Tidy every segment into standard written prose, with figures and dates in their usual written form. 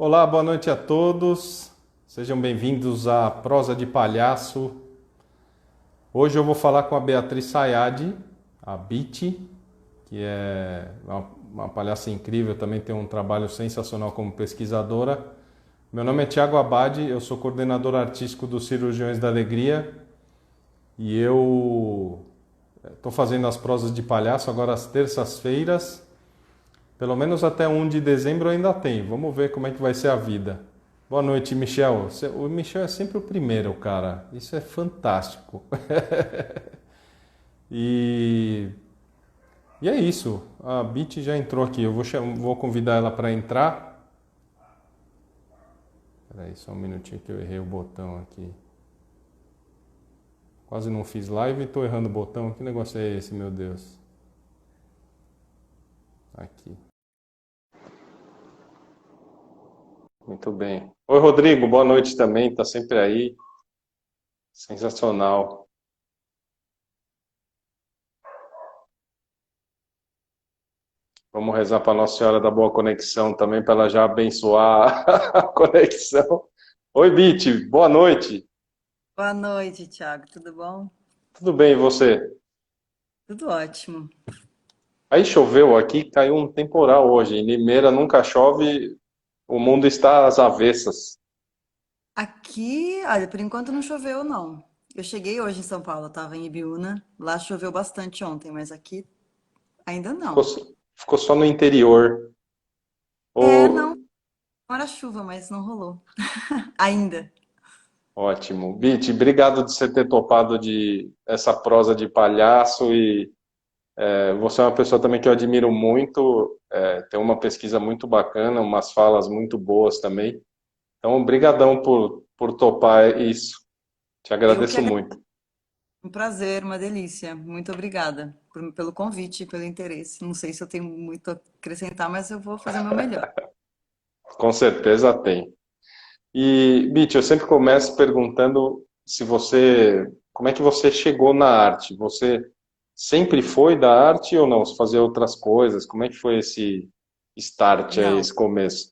Olá, boa noite a todos. Sejam bem-vindos à Prosa de Palhaço. Hoje eu vou falar com a Beatriz Sayad, a Biti, que é uma palhaça incrível, também tem um trabalho sensacional como pesquisadora. Meu nome é Tiago Abad, eu sou coordenador artístico dos Cirurgiões da Alegria e eu estou fazendo as prosas de palhaço agora às terças-feiras. Pelo menos até 1 de dezembro ainda tem. Vamos ver como é que vai ser a vida. Boa noite, Michel. O Michel é sempre o primeiro, cara. Isso é fantástico. E, e é isso. A Bit já entrou aqui. Eu vou convidar ela para entrar. Espera aí, só um minutinho que eu errei o botão aqui. Quase não fiz live e estou errando o botão. Que negócio é esse, meu Deus? Aqui. Muito bem. Oi, Rodrigo. Boa noite também. Tá sempre aí. Sensacional. Vamos rezar para Nossa Senhora da Boa Conexão também, para ela já abençoar a conexão. Oi, Biti, boa noite. Boa noite, Thiago. Tudo bom? Tudo bem, e você? Tudo ótimo. Aí choveu aqui, caiu um temporal hoje. Em Limeira nunca chove, o mundo está às avessas. Aqui, olha, por enquanto não choveu, não. Eu cheguei hoje em São Paulo, estava em Ibiúna. Lá choveu bastante ontem, mas aqui ainda Ficou, não. ficou só no interior. É, não, Ô, era chuva, mas não rolou. Ainda. ótimo. Biti, obrigado de você ter topado de essa prosa de palhaço e você é uma pessoa também que eu admiro muito, tem uma pesquisa muito bacana, umas falas muito boas também. Então, brigadão por topar isso. Te Eu que agradeço agradeço. muito. Um prazer, uma delícia. Muito obrigada pelo convite, pelo interesse. Não sei se eu tenho muito a acrescentar, mas eu vou fazer o meu melhor. Com certeza tem. E, Bit, eu sempre começo perguntando se como é que você chegou na arte? Você sempre foi da arte ou não? Você fazia outras coisas? Como é que foi esse start aí, Não, esse começo?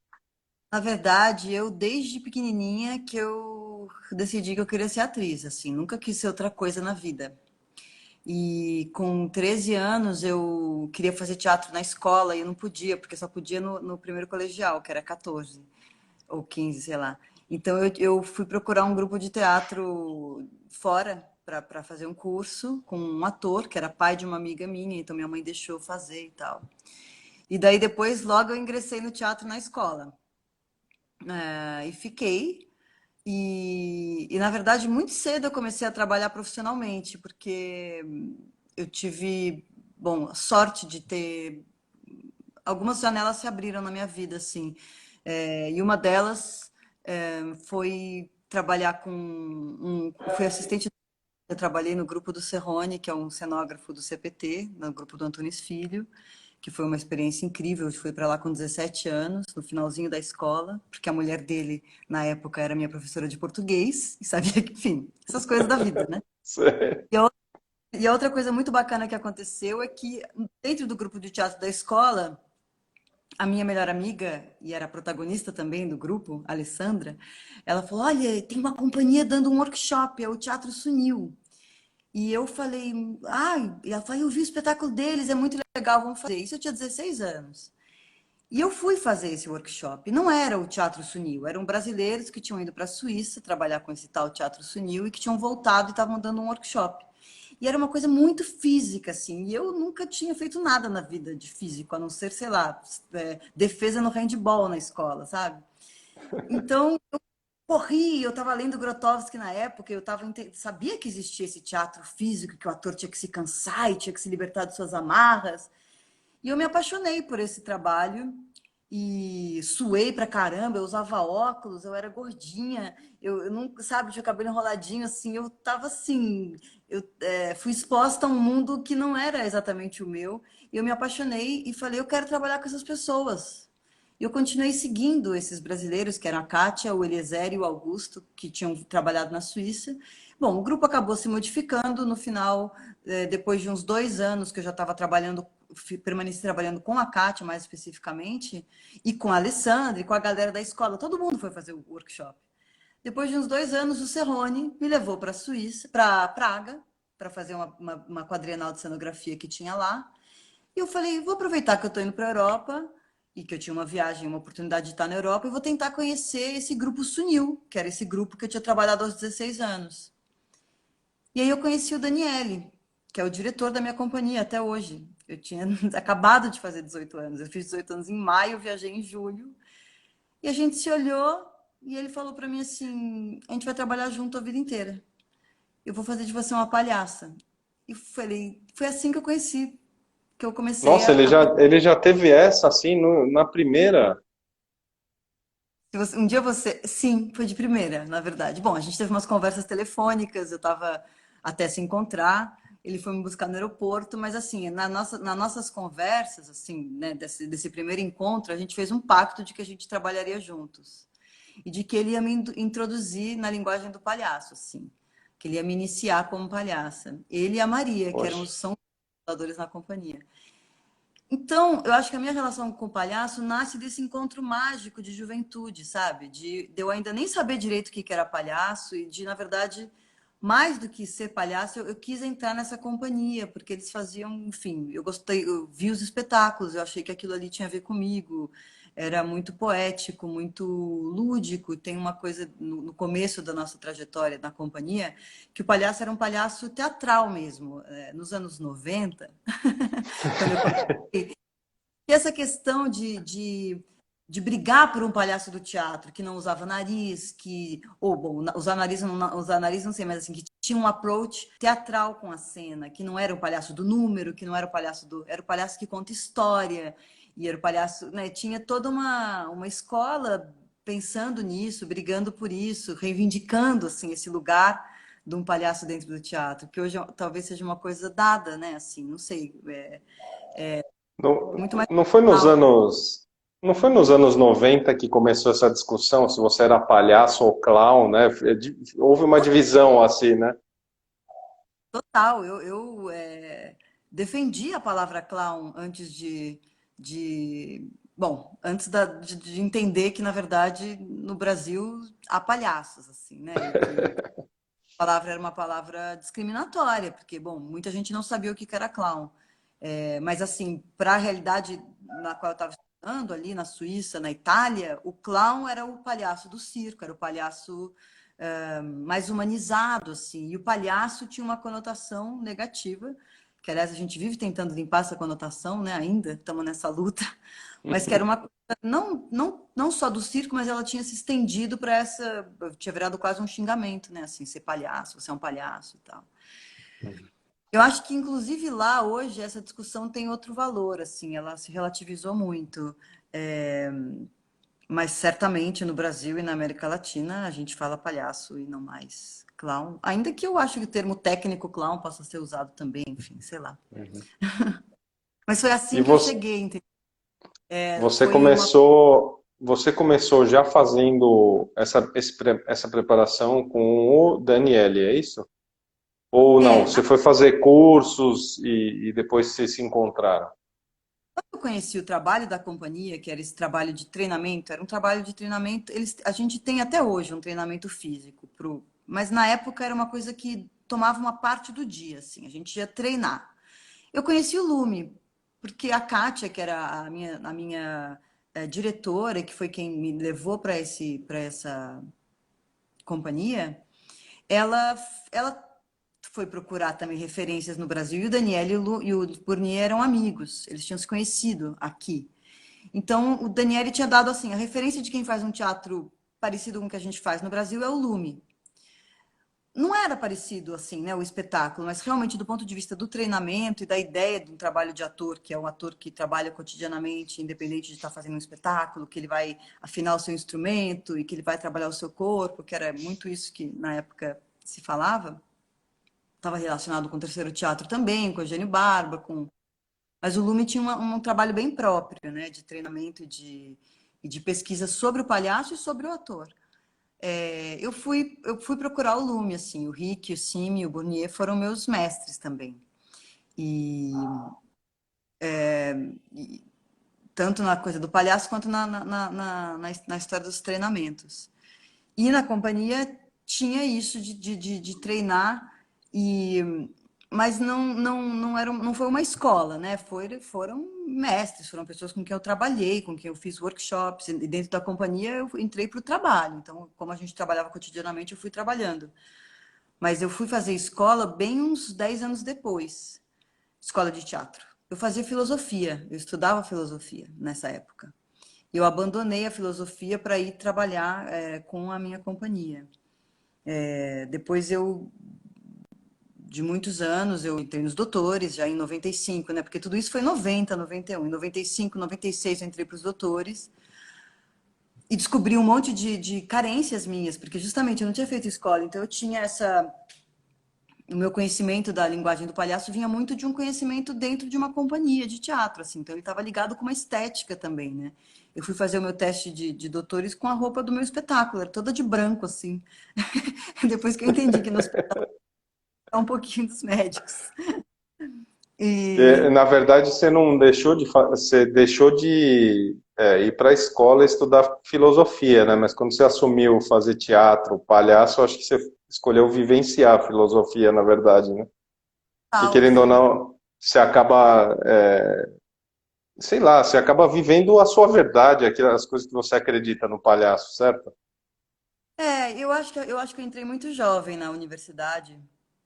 na verdade, eu desde pequenininha que eu decidi que eu queria ser atriz, assim, nunca quis ser outra coisa na vida. E com 13 anos eu queria fazer teatro na escola e eu não podia, porque só podia no primeiro colegial, que era 14 ou 15, sei lá. Então eu fui procurar um grupo de teatro fora para fazer um curso com um ator que era pai de uma amiga minha, então minha mãe deixou eu fazer e tal. E daí depois logo eu ingressei no teatro na escola. E fiquei. Na verdade, muito cedo eu comecei a trabalhar profissionalmente, porque eu tive, bom, a sorte de ter. Algumas janelas se abriram na minha vida, assim. E uma delas foi trabalhar com fui assistente. Eu trabalhei no grupo do Serrone, que é um cenógrafo do CPT, no grupo do Antunes Filho, que foi uma experiência incrível. Eu fui para lá com 17 anos, no finalzinho da escola, porque a mulher dele, na época, era minha professora de português, e sabia que, enfim, essas coisas da vida, né? E a, e a outra coisa muito bacana que aconteceu é que, dentro do grupo de teatro da escola, a minha melhor amiga, e era protagonista também do grupo, a Alessandra, ela falou: Olha, tem uma companhia dando um workshop, é o Teatro Sunil. E eu falei, e ela falou, eu vi o espetáculo deles, é muito legal, vamos fazer. Isso eu tinha 16 anos. E eu fui fazer esse workshop. Não era o Teatro Sunil, eram brasileiros que tinham ido para a Suíça trabalhar com esse tal Teatro Sunil e que tinham voltado e estavam dando um workshop. E era uma coisa muito física, assim. E eu nunca tinha feito nada na vida de físico, a não ser, sei lá, defesa no handball na escola, sabe? Então, corri, eu estava lendo Grotowski na época, sabia que existia esse teatro físico, que o ator tinha que se cansar e tinha que se libertar de suas amarras. E eu me apaixonei por esse trabalho e suei pra caramba, eu usava óculos, eu era gordinha, eu não, sabe, tinha o cabelo enroladinho assim, eu tava assim, fui exposta a um mundo que não era exatamente o meu, e eu me apaixonei e falei, eu quero trabalhar com essas pessoas. E eu continuei seguindo esses brasileiros, que eram a Kátia, o Eliezer e o Augusto, que tinham trabalhado na Suíça. Bom, o grupo acabou se modificando no final, depois de uns 2 anos que eu já estava trabalhando permaneci trabalhando com a Kátia, mais especificamente, e com a Alessandra, e com a galera da escola. Todo mundo foi fazer o workshop. Depois de uns 2 anos, o Serrone me levou para a Suíça, para Praga, para fazer uma quadrienal de cenografia que tinha lá. E eu falei, vou aproveitar que eu estou indo para a Europa e que eu tinha uma viagem, uma oportunidade de estar na Europa, e vou tentar conhecer esse grupo Sunil, que era esse grupo que eu tinha trabalhado aos 16 anos. E aí eu conheci o Daniele, que é o diretor da minha companhia até hoje. Eu tinha acabado de fazer 18 anos. Eu fiz 18 anos em maio, viajei em julho. E a gente se olhou e ele falou para mim assim: a gente vai trabalhar junto a vida inteira. Eu vou fazer de você uma palhaça. E falei, foi assim que eu conheci, que eu comecei Nossa, a. ele já teve essa assim na primeira. Um dia você. Sim, foi de primeira, na verdade. Bom, a gente teve umas conversas telefônicas, eu estava até se encontrar. Ele foi me buscar no aeroporto, mas assim, nas nossas conversas, assim, né, desse primeiro encontro, a gente fez um pacto de que a gente trabalharia juntos. E de que ele ia me introduzir na linguagem do palhaço, assim. Que ele ia me iniciar como palhaça. Ele e a Maria, que Poxa. são os fundadores na companhia. Então, eu acho que a minha relação com o palhaço nasce desse encontro mágico de juventude, sabe? De eu ainda nem saber direito o que era palhaço e de, na verdade, mais do que ser palhaço, eu quis entrar nessa companhia, porque eles faziam, enfim, eu gostei, eu vi os espetáculos, eu achei que aquilo ali tinha a ver comigo. Era muito poético, muito lúdico. Tem uma coisa no começo da nossa trajetória na companhia, que o palhaço era um palhaço teatral mesmo. Nos anos 90, quando eu comecei, e essa questão de brigar por um palhaço do teatro que não usava nariz, ou bom, usar nariz não sei, mas assim, que tinha um approach teatral com a cena, que não era o palhaço do número, que não era o palhaço era o palhaço que conta história, e era o palhaço, né, tinha toda uma escola pensando nisso, brigando por isso, reivindicando assim esse lugar de um palhaço dentro do teatro, que hoje talvez seja uma coisa dada, né, assim, não sei, Não, muito mais não foi nos normal. anos, não foi nos anos 90 que começou essa discussão se você era palhaço ou clown, né? Houve uma divisão assim, né? Total, defendi a palavra clown antes bom, antes de entender que, na verdade, no Brasil há palhaços, assim, né? E que a palavra era uma palavra discriminatória, porque, bom, muita gente não sabia o que era clown. Mas, assim, para a realidade na qual eu estava estudando, ali na Suíça, na Itália, o clown era o palhaço do circo, era o palhaço mais humanizado, assim. E o palhaço tinha uma conotação negativa, que, aliás, a gente vive tentando limpar essa conotação, né? Ainda estamos nessa luta, mas que era uma coisa não só do circo, mas ela tinha se estendido para tinha virado quase um xingamento, né? Assim, ser palhaço, você é um palhaço e tal. Eu acho que, inclusive, lá hoje essa discussão tem outro valor, assim, ela se relativizou muito. É, Mas certamente no Brasil e na América Latina a gente fala palhaço e não mais clown. Ainda que eu acho que o termo técnico clown possa ser usado também, enfim, sei lá. Uhum. Mas foi E assim que eu você, cheguei, entendeu? Foi uma. você começou já fazendo essa preparação com o Daniele, é isso? Ou não? É, Você foi fazer cursos e depois vocês se encontraram? eu conheci o trabalho da companhia, que era esse trabalho de treinamento, era um trabalho de treinamento. A gente tem até hoje um treinamento físico, mas na época era uma coisa que tomava uma parte do dia, assim, a gente ia treinar. Eu conheci o Lume, porque a Kátia, que era a minha diretora, que foi quem me levou para essa companhia, ela, ela foi procurar também referências no Brasil, e o Daniel e o Burnier eram amigos, eles tinham se conhecido aqui. Então, o Daniele tinha dado assim, a referência de quem faz um teatro parecido com o que a gente faz no Brasil é o Lume. Não era parecido assim, né, o espetáculo, mas realmente do ponto de vista do treinamento e da ideia de um trabalho de ator, que é um ator que trabalha cotidianamente, independente de estar fazendo um espetáculo, que ele vai afinar o seu instrumento e que ele vai trabalhar o seu corpo, que era muito isso que na época se falava. Estava relacionado com o terceiro teatro também, com Eugênio Barba, mas o Lume tinha um trabalho bem próprio, né, de treinamento e de pesquisa sobre o palhaço e sobre o ator. Eu fui procurar o Lume, assim, o Rick, o Simi, o Burnier foram meus mestres também. E e tanto na coisa do palhaço quanto na história dos treinamentos. E na companhia tinha isso de treinar, e, mas não foi uma escola, né? Foram mestres, foram pessoas com quem eu trabalhei, com quem eu fiz workshops, e dentro da companhia eu entrei para o trabalho. Então, como a gente trabalhava cotidianamente, eu fui trabalhando. Mas eu fui fazer escola bem uns 10 anos depois, escola de teatro. Eu fazia filosofia, eu estudava filosofia nessa época. Eu abandonei a filosofia para ir trabalhar com a minha companhia. Depois de muitos anos, eu entrei nos doutores, já em 95, né? Porque tudo isso foi em 90, 91. Em 95, 96 eu entrei para os doutores e descobri um monte de carências minhas, porque justamente eu não tinha feito escola, então eu tinha essa... O meu conhecimento da linguagem do palhaço vinha muito de um conhecimento dentro de uma companhia de teatro, assim. Então ele estava ligado com uma estética também, né? Eu fui fazer o meu teste de doutores com a roupa do meu espetáculo, era toda de branco, assim. Depois que eu entendi que no hospital é um pouquinho dos médicos. E Na verdade, você não deixou você deixou de ir para a escola estudar filosofia, né? Mas quando você assumiu fazer teatro, palhaço, acho que você escolheu vivenciar a filosofia, na verdade, né? Que tal, querendo ou assim. não, você acaba, sei lá, você acaba vivendo a sua verdade, aquelas coisas que você acredita no palhaço, certo? Eu acho que eu entrei muito jovem na universidade,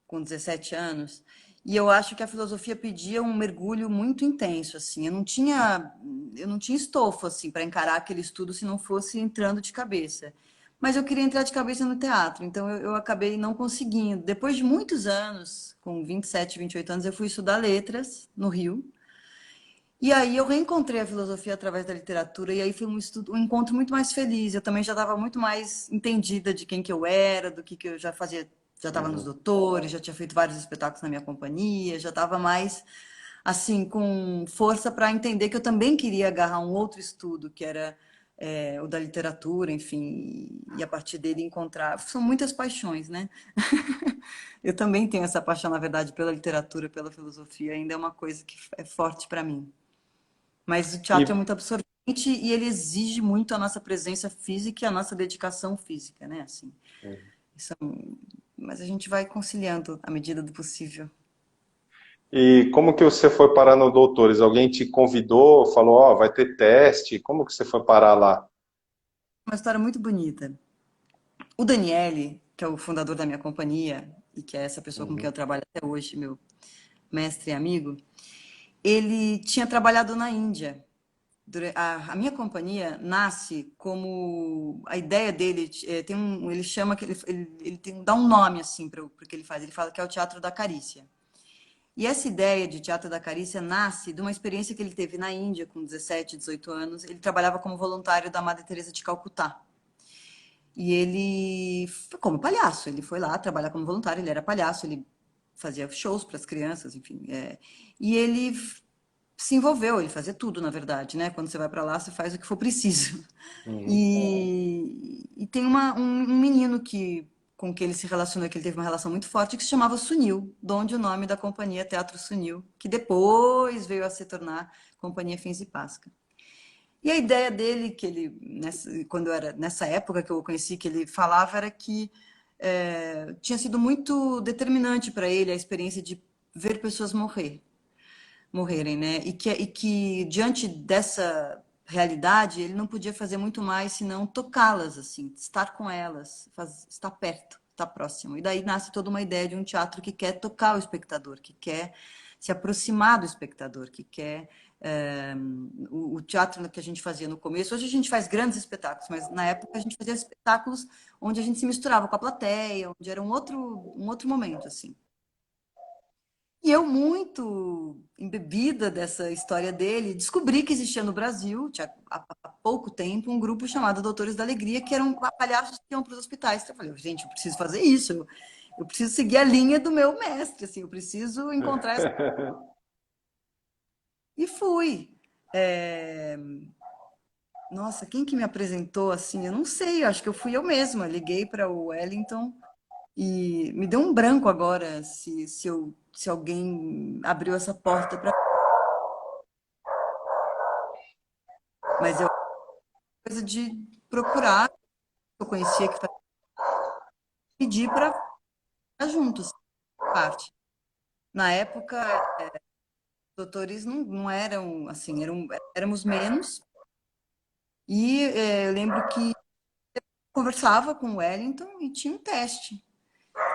com 17 anos, e eu acho que a filosofia pedia um mergulho muito intenso, assim. Eu não tinha estofo assim para encarar aquele estudo se não fosse entrando de cabeça. Mas eu queria entrar de cabeça no teatro, então eu acabei não conseguindo. Depois de muitos anos, com 27, 28 anos, eu fui estudar letras no Rio. E aí eu reencontrei a filosofia através da literatura, e aí foi um encontro muito mais feliz. Eu também já estava muito mais entendida de quem que eu era, do que eu já fazia, já estava nos Uhum. doutores, já tinha feito vários espetáculos na minha companhia, já estava mais assim com força para entender que eu também queria agarrar um outro estudo, que era o da literatura, enfim, e a partir dele encontrar. São muitas paixões, né? Eu também tenho essa paixão, na verdade, pela literatura, pela filosofia, ainda é uma coisa que é forte para mim. Mas o teatro é E, muito absorvente e ele exige muito a nossa presença física e a nossa dedicação física, né? Assim, isso mas a gente vai conciliando à medida do possível. e como que você foi parar no Doutores? Alguém te convidou, falou, ó, vai ter teste? Como que você foi parar lá? Uma história muito bonita. O Daniele, que é o fundador da minha companhia e que é essa pessoa com quem eu Uhum. trabalho até hoje, meu mestre e amigo, ele tinha trabalhado na Índia. A minha companhia nasce como a ideia dele ele chama que ele dá um nome assim para o que ele faz. Ele fala que é o teatro da carícia. E essa ideia de teatro da carícia nasce de uma experiência que ele teve na Índia com 17, 18 anos. Ele trabalhava como voluntário da Madre Teresa de Calcutá. E ele, como palhaço, ele foi lá trabalhar como voluntário, ele era palhaço, ele fazia shows para as crianças, enfim. E ele se envolveu, ele fazia tudo, na verdade, né? Quando você vai para lá, você faz o que for preciso. Uhum. E tem um menino com quem ele se relacionou, que ele teve uma relação muito forte, que se chamava Sunil, de onde o nome da companhia Teatro Sunil, que depois veio a se tornar Companhia Fins e Pasca. E a ideia dele, quando eu era nessa época que eu o conheci, que ele falava, era que tinha sido muito determinante para ele a experiência de ver pessoas morrerem, né? E que diante dessa realidade ele não podia fazer muito mais senão tocá-las, assim, estar com elas, estar perto, estar próximo. E daí nasce toda uma ideia de um teatro que quer tocar o espectador, que quer se aproximar do espectador, que quer o teatro que a gente fazia no começo. Hoje a gente faz grandes espetáculos, mas na época a gente fazia espetáculos onde a gente se misturava com a plateia, onde era um outro momento, assim. E eu, muito embebida dessa história dele, descobri que existia no Brasil, tinha há pouco tempo, um grupo chamado Doutores da Alegria, que eram palhaços que iam para os hospitais. Então, eu falei, gente, eu preciso fazer isso, eu preciso seguir a linha do meu mestre, assim, eu preciso encontrar essa... E fui. É, Nossa, quem que me apresentou assim? Eu não sei, eu acho que eu fui eu mesma. Liguei para o Wellington e me deu um branco agora se alguém abriu essa porta para Mas eu coisa de procurar, eu conhecia que fazia, pedir para ficar juntos, parte. Na época, os doutores não eram assim, éramos menos. E eu lembro que conversava com o Wellington e tinha um teste.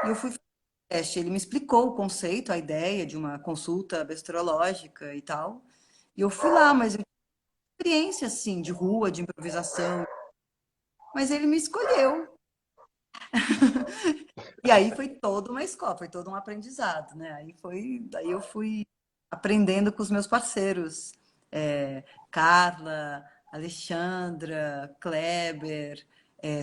E eu fui fazer o teste. Ele me explicou o conceito, a ideia de uma consulta bacteriológica e tal. E eu fui lá, mas eu tinha experiência assim de rua, de improvisação. Mas ele me escolheu. E aí foi toda uma escola, foi todo um aprendizado, né? Daí eu fui aprendendo com os meus parceiros, Carla, Alexandra, Kleber,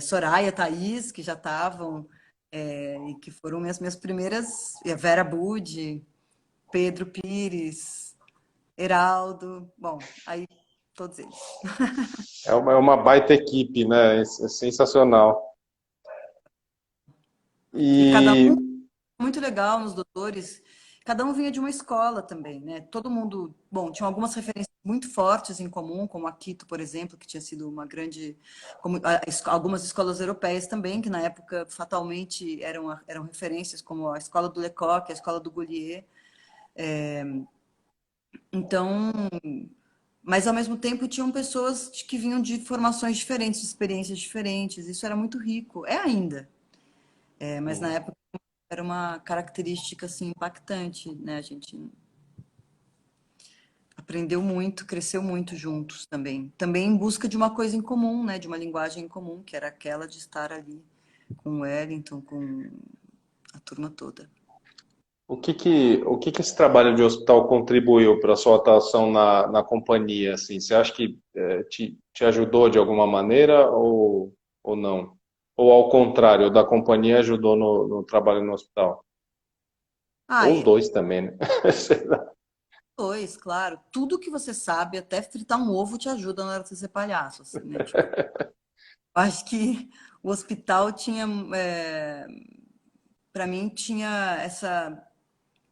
Soraya, Thaís, que já estavam, e que foram minhas primeiras, Vera Budi, Pedro Pires, Heraldo, bom, aí todos eles. É uma baita equipe, né? É sensacional. E cada E um muito legal nos doutores. Cada um vinha de uma escola também, né? Todo mundo, bom, tinha algumas referências muito fortes em comum, como a Quito, por exemplo, que tinha sido uma grande, como algumas escolas europeias também, que na época fatalmente eram referências, como a escola do Lecoq, a escola do Goulier. Então, mas ao mesmo tempo tinham pessoas que vinham de formações diferentes, de experiências diferentes. Isso era muito rico, é ainda. Mas na época era uma característica assim impactante, né? A gente aprendeu muito, cresceu muito juntos também. Também em busca de uma coisa em comum, né? De uma linguagem em comum, que era aquela de estar ali com o Wellington, com a turma toda. o que esse trabalho de hospital contribuiu para a sua atuação na companhia, assim? Você acha que te ajudou de alguma maneira ou não? Ou ao contrário, o da companhia ajudou no trabalho no hospital? Ah, Ou os e dois também, né? Sei lá. dois, claro. Tudo que você sabe, até fritar um ovo te ajuda na hora de você ser palhaço, assim, né? Tipo, eu acho que o hospital tinha, para mim, tinha essa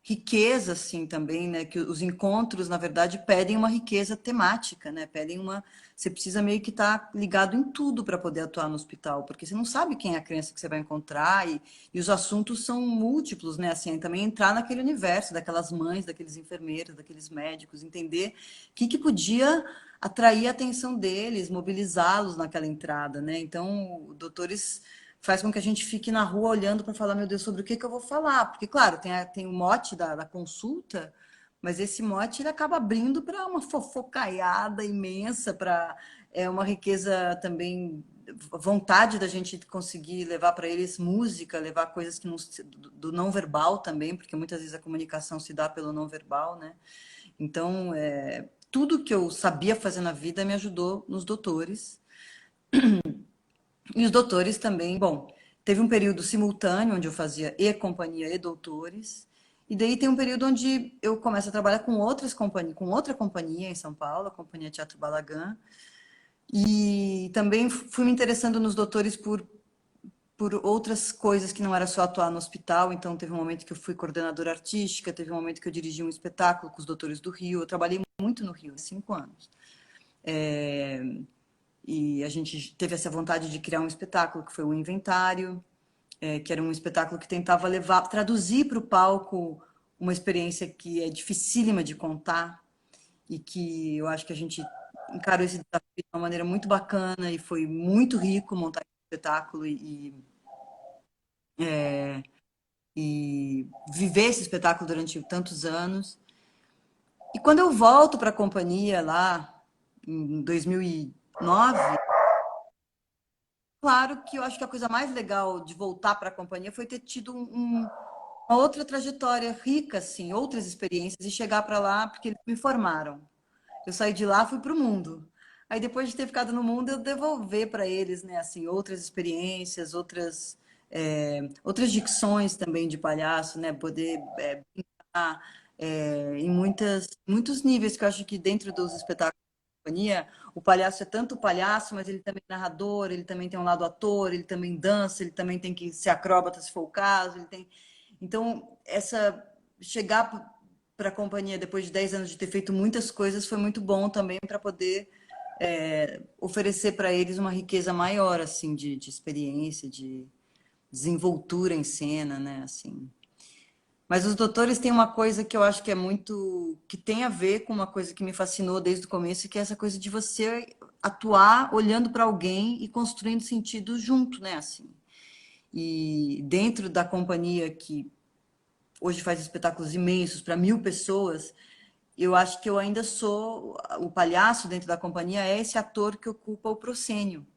riqueza assim também, né? Que os encontros, na verdade, pedem uma riqueza temática, né? Pedem uma. Você precisa meio que estar ligado em tudo para poder atuar no hospital, porque você não sabe quem é a criança que você vai encontrar e os assuntos são múltiplos, né? Assim, também entrar naquele universo daquelas mães, daqueles enfermeiros, daqueles médicos, entender o que podia atrair a atenção deles, mobilizá-los naquela entrada, né? Então, doutores faz com que a gente fique na rua olhando para falar, meu Deus, sobre o que eu vou falar. Porque, claro, tem o mote da consulta, mas esse mote ele acaba abrindo para uma fofocaiada imensa, para uma riqueza também, vontade da gente conseguir levar para eles música, levar coisas que não, do não verbal também, porque muitas vezes a comunicação se dá pelo não verbal, né? Então, tudo que eu sabia fazer na vida me ajudou nos doutores. E os doutores também, bom, teve um período simultâneo onde eu fazia e companhia e doutores. E daí tem um período onde eu começo a trabalhar com outras companhias, com outra companhia em São Paulo, a Companhia Teatro Balagan. E também fui me interessando nos doutores por outras coisas que não era só atuar no hospital. Então teve um momento que eu fui coordenadora artística, teve um momento que eu dirigi um espetáculo com os doutores do Rio. Eu trabalhei muito no Rio, 5 anos. E a gente teve essa vontade de criar um espetáculo que foi o Inventário, que era um espetáculo que tentava levar, traduzir para o palco uma experiência que é dificílima de contar e que eu acho que a gente encarou esse desafio de uma maneira muito bacana e foi muito rico montar esse espetáculo e viver esse espetáculo durante tantos anos. E quando eu volto para a companhia lá em 2009, claro que eu acho que a coisa mais legal de voltar para a companhia foi ter tido uma outra trajetória rica, assim, outras experiências e chegar para lá porque eles me formaram. Eu saí de lá, fui para o mundo. Aí depois de ter ficado no mundo, eu devolver para eles, né, assim, outras experiências, outras dicções também de palhaço, né, poder brincar em muitos níveis que eu acho que dentro dos espetáculos da companhia, o palhaço é tanto palhaço, mas ele também é narrador, ele também tem um lado ator, ele também dança, ele também tem que ser acróbata se for o caso, ele tem então, chegar para a companhia depois de 10 anos de ter feito muitas coisas foi muito bom também para poder oferecer para eles uma riqueza maior, assim, de experiência, de desenvoltura em cena, né, assim. Mas os doutores têm uma coisa que eu acho que é muito, que tem a ver com uma coisa que me fascinou desde o começo, que é essa coisa de você atuar olhando para alguém e construindo sentido junto, né, assim. E dentro da companhia que hoje faz espetáculos imensos para 1.000 pessoas, eu acho que eu ainda sou o palhaço dentro da companhia é esse ator que ocupa o proscênio.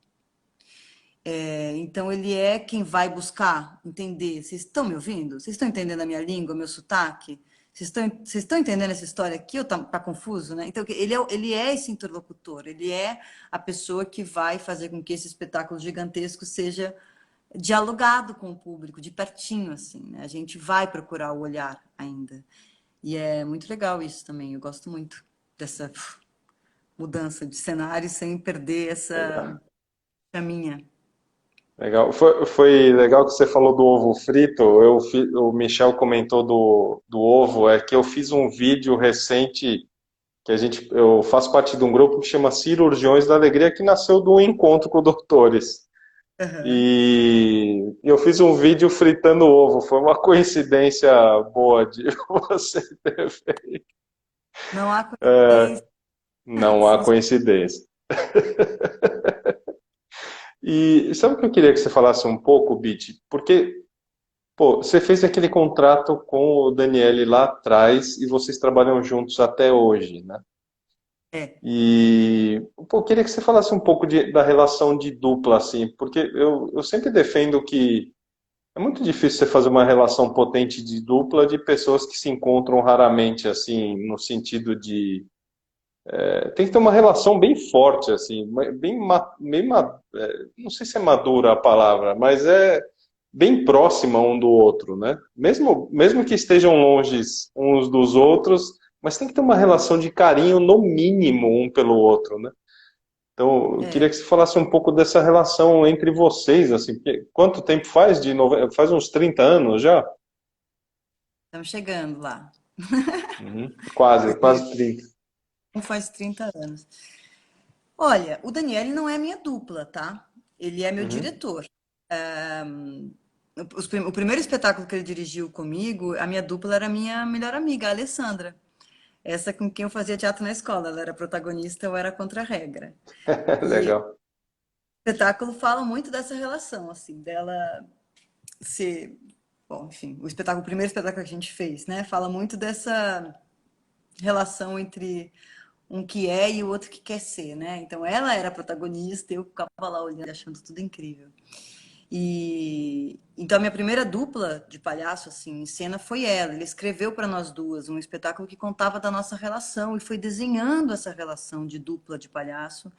Então ele é quem vai buscar entender. Vocês estão me ouvindo? Vocês estão entendendo a minha língua, meu sotaque? Vocês estão entendendo essa história aqui ou tá confuso, né? Então ele é esse interlocutor, ele é a pessoa que vai fazer com que esse espetáculo gigantesco seja dialogado com o público, de pertinho, assim, né? A gente vai procurar o olhar ainda. E é muito legal isso também. Eu gosto muito dessa mudança de cenário sem perder essa Legal. chaminha. Legal. Foi legal que você falou do ovo frito. O Michel comentou do ovo. É que eu fiz um vídeo recente que eu faço parte de um grupo que chama Cirurgiões da Alegria, que nasceu de um encontro com doutores. Aham. E eu fiz um vídeo fritando ovo. Foi uma coincidência boa de você ter feito. Não há coincidência. Não há Sim, coincidência. E sabe o que eu queria que você falasse um pouco, Biti? Porque, pô, você fez aquele contrato com o Daniele lá atrás e vocês trabalham juntos até hoje, né? é. E, pô, eu queria que você falasse um pouco da relação de dupla, assim, porque eu sempre defendo que é muito difícil você fazer uma relação potente de dupla de pessoas que se encontram raramente, assim, no sentido de tem que ter uma relação bem forte, assim, não sei se é madura a palavra, mas é bem próxima um do outro, né? Mesmo que estejam longe uns dos outros, mas tem que ter uma relação de carinho, no mínimo, um pelo outro, né? Então, eu queria É. que você falasse um pouco dessa relação entre vocês, assim, porque quanto tempo faz faz uns 30 anos já? Estamos chegando lá. Uhum. Quase 30. Não faz 30 anos. Olha, o Daniel não é minha dupla, tá? Ele é meu Uhum. diretor. O primeiro espetáculo que ele dirigiu comigo, a minha dupla era a minha melhor amiga, a Alessandra. Essa com quem eu fazia teatro na escola. Ela era protagonista, eu era contra-regra. E o Legal. espetáculo fala muito dessa relação, assim, dela ser. Bom, enfim, o primeiro espetáculo que a gente fez, né? Fala muito dessa relação entre um que é e o outro que quer ser, né? Então ela era a protagonista, eu ficava lá olhando, achando tudo incrível. E então a minha primeira dupla de palhaço assim em cena foi ela. Ele escreveu para nós duas um espetáculo que contava da nossa relação e foi desenhando essa relação de dupla de palhaço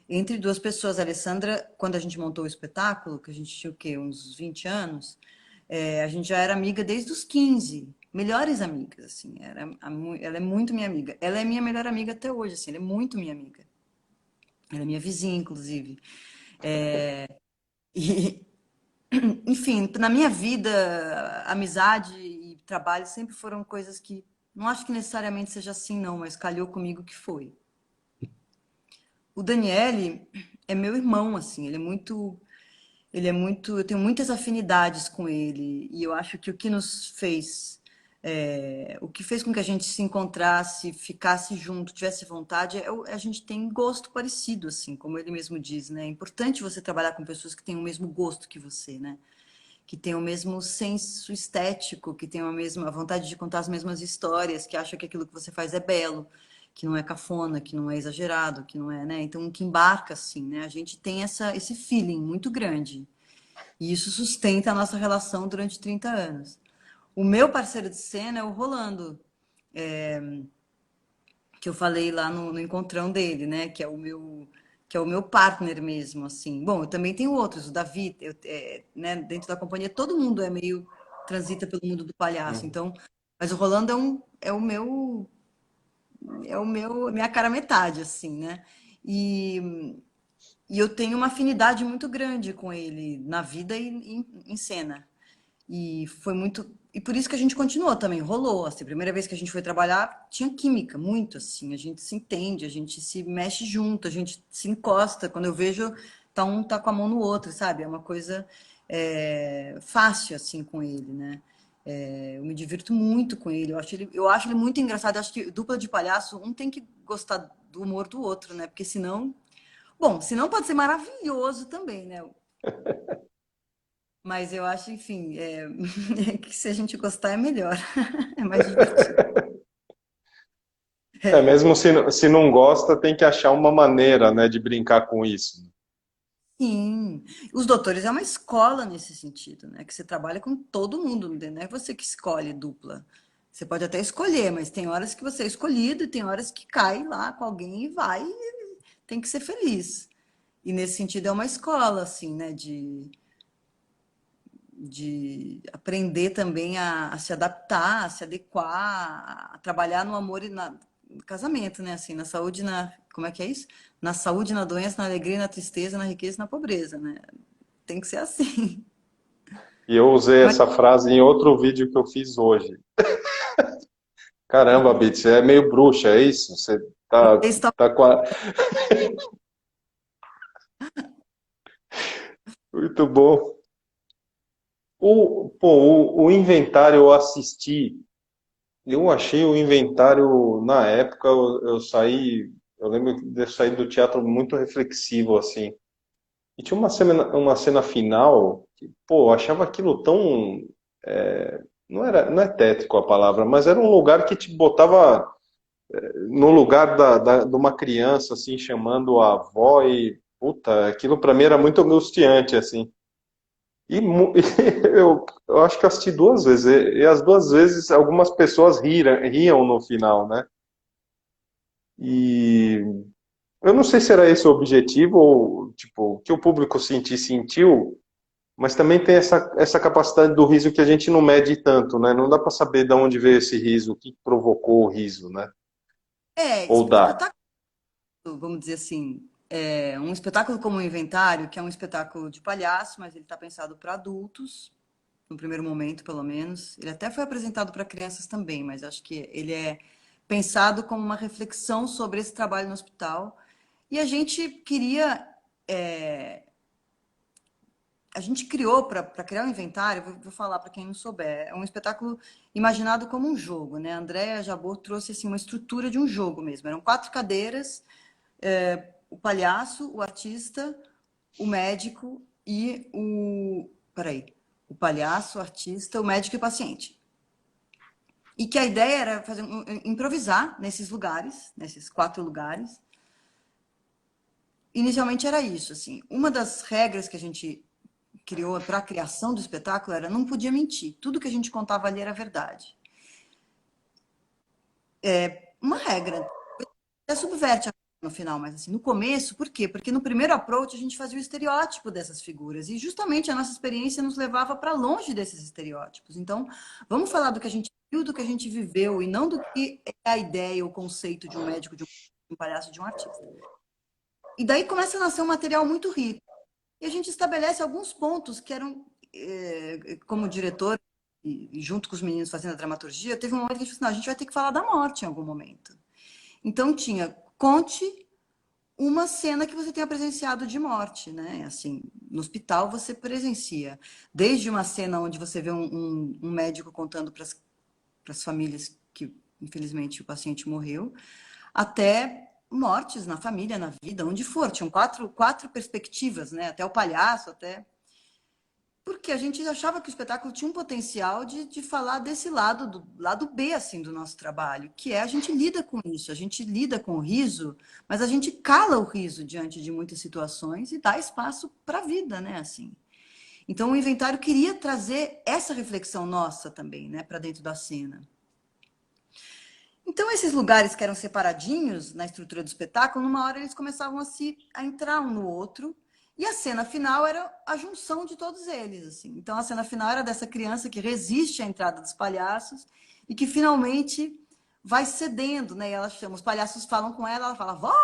entre duas pessoas. A Alessandra, quando a gente montou o espetáculo, que a gente tinha o quê? Uns 20 anos, a gente já era amiga desde os 15, melhores amigas, assim. Ela é muito minha amiga. Ela é minha melhor amiga até hoje, assim. Ela é muito minha amiga. Ela é minha vizinha, inclusive. E, enfim, na minha vida, amizade e trabalho sempre foram coisas que não acho que necessariamente seja assim, não, mas calhou comigo que foi. O Daniele é meu irmão, assim, eu tenho muitas afinidades com ele e eu acho que o que fez com que a gente se encontrasse, ficasse junto, tivesse vontade, a gente tem gosto parecido, assim, como ele mesmo diz, né? É importante você trabalhar com pessoas que têm o mesmo gosto que você, né? Que têm o mesmo senso estético, que têm a mesma vontade de contar as mesmas histórias, que acham que aquilo que você faz é belo, que não é cafona, que não é exagerado, que não é, né? Então, que embarca assim, né? A gente tem esse feeling muito grande. E isso sustenta a nossa relação durante 30 anos. O meu parceiro de cena é o Rolando, que eu falei lá no encontrão dele, né? Que é o meu partner mesmo, assim. Bom, eu também tenho outros, o Davi, né? Dentro da companhia, todo mundo é meio transita pelo mundo do palhaço. Uhum. Então, mas o Rolando minha cara metade, assim, né? E eu tenho uma afinidade muito grande com ele na vida e em cena. E foi muito. e por isso que a gente continuou também, rolou. Assim, a primeira vez que a gente foi trabalhar, tinha química, muito assim. A gente se entende, a gente se mexe junto, a gente se encosta. Quando eu vejo, um tá com a mão no outro, sabe? É uma coisa fácil, assim, com ele, né? Eu me divirto muito com ele. Eu acho ele muito engraçado. Eu acho que dupla de palhaço, um tem que gostar do humor do outro, né? Porque senão. Bom, senão pode ser maravilhoso também, né? Mas eu acho, enfim, que se a gente gostar é melhor. É mais divertido. É, mesmo se não gosta, tem que achar uma maneira, né, de brincar com isso. Sim. Os doutores é uma escola nesse sentido, né? Que você trabalha com todo mundo, não é você que escolhe dupla. Você pode até escolher, mas tem horas que você é escolhido e tem horas que cai lá com alguém e vai e tem que ser feliz. E nesse sentido é uma escola, assim, né? De aprender também a se adaptar, a se adequar, a trabalhar no amor e no casamento, né? Assim, na saúde, como é que é isso? Na saúde, na doença, na alegria, na tristeza, na riqueza e na pobreza, né? Tem que ser assim. E eu usei Mas essa frase em outro vídeo que eu fiz hoje. Caramba, Bit, você é meio bruxa, é isso? Você tá, você está. tá com a... Muito bom. O inventário eu assisti. Eu achei o inventário, na época, eu saí, eu lembro de eu sair do teatro muito reflexivo, assim. E tinha uma cena final que, pô, eu achava aquilo tão, não é tétrico a palavra, mas era um lugar que te botava no lugar de uma criança, assim, chamando a avó e, puta, aquilo pra mim era muito angustiante, assim. Eu acho que eu assisti duas vezes, e as duas vezes algumas pessoas riam no final, né? E eu não sei se era esse o objetivo, ou, tipo, o que o público sentiu, mas também tem essa capacidade do riso que a gente não mede tanto, né? Não dá pra saber de onde veio esse riso, o que provocou o riso, né? Ou dá. Espetáculo, vamos dizer assim, um espetáculo como o Inventário, que é um espetáculo de palhaço, mas ele está pensado para adultos, no primeiro momento, pelo menos. Ele até foi apresentado para crianças também, mas acho que ele é pensado como uma reflexão sobre esse trabalho no hospital. E a gente queria. é, a gente criou para criar um inventário, vou falar para quem não souber, é um espetáculo imaginado como um jogo, né? A Andrea Jabor trouxe assim, uma estrutura de um jogo mesmo. Eram 4 cadeiras, o palhaço, o artista, o médico e o. Peraí. O palhaço, o artista, o médico e o paciente. E que a ideia era improvisar nesses lugares, nesses 4 lugares. Inicialmente era isso, assim. Uma das regras que a gente criou para a criação do espetáculo era não podia mentir. Tudo que a gente contava ali era verdade. Uma regra. Até subverte no final, mas assim, no começo, por quê? Porque no primeiro approach a gente fazia o estereótipo dessas figuras e justamente a nossa experiência nos levava para longe desses estereótipos. Então, vamos falar do que a gente viu, do que a gente viveu e não do que é a ideia, o conceito de um médico, de um palhaço, de um artista. E daí começa a nascer um material muito rico. E a gente estabelece alguns pontos que eram, como diretor, e junto com os meninos fazendo a dramaturgia, teve um momento que a gente falou, não, a gente vai ter que falar da morte em algum momento. Então tinha, conte uma cena que você tenha presenciado de morte, né? Assim, no hospital você presencia. Desde uma cena onde você vê um médico contando para as famílias que, infelizmente, o paciente morreu, até mortes na família, na vida, onde for. Tinham quatro perspectivas, né? Até o palhaço, até. Porque a gente achava que o espetáculo tinha um potencial de falar desse lado, do lado B, assim, do nosso trabalho, que é a gente lida com isso, a gente lida com o riso, mas a gente cala o riso diante de muitas situações e dá espaço para a vida, né, assim. Então o inventário queria trazer essa reflexão nossa também, né, para dentro da cena. Então esses lugares que eram separadinhos na estrutura do espetáculo, numa hora eles começavam a entrar um no outro. E a cena final era a junção de todos eles, assim. Então a cena final era dessa criança que resiste à entrada dos palhaços e que finalmente vai cedendo, né? E ela chama, os palhaços falam com ela, ela fala, vó!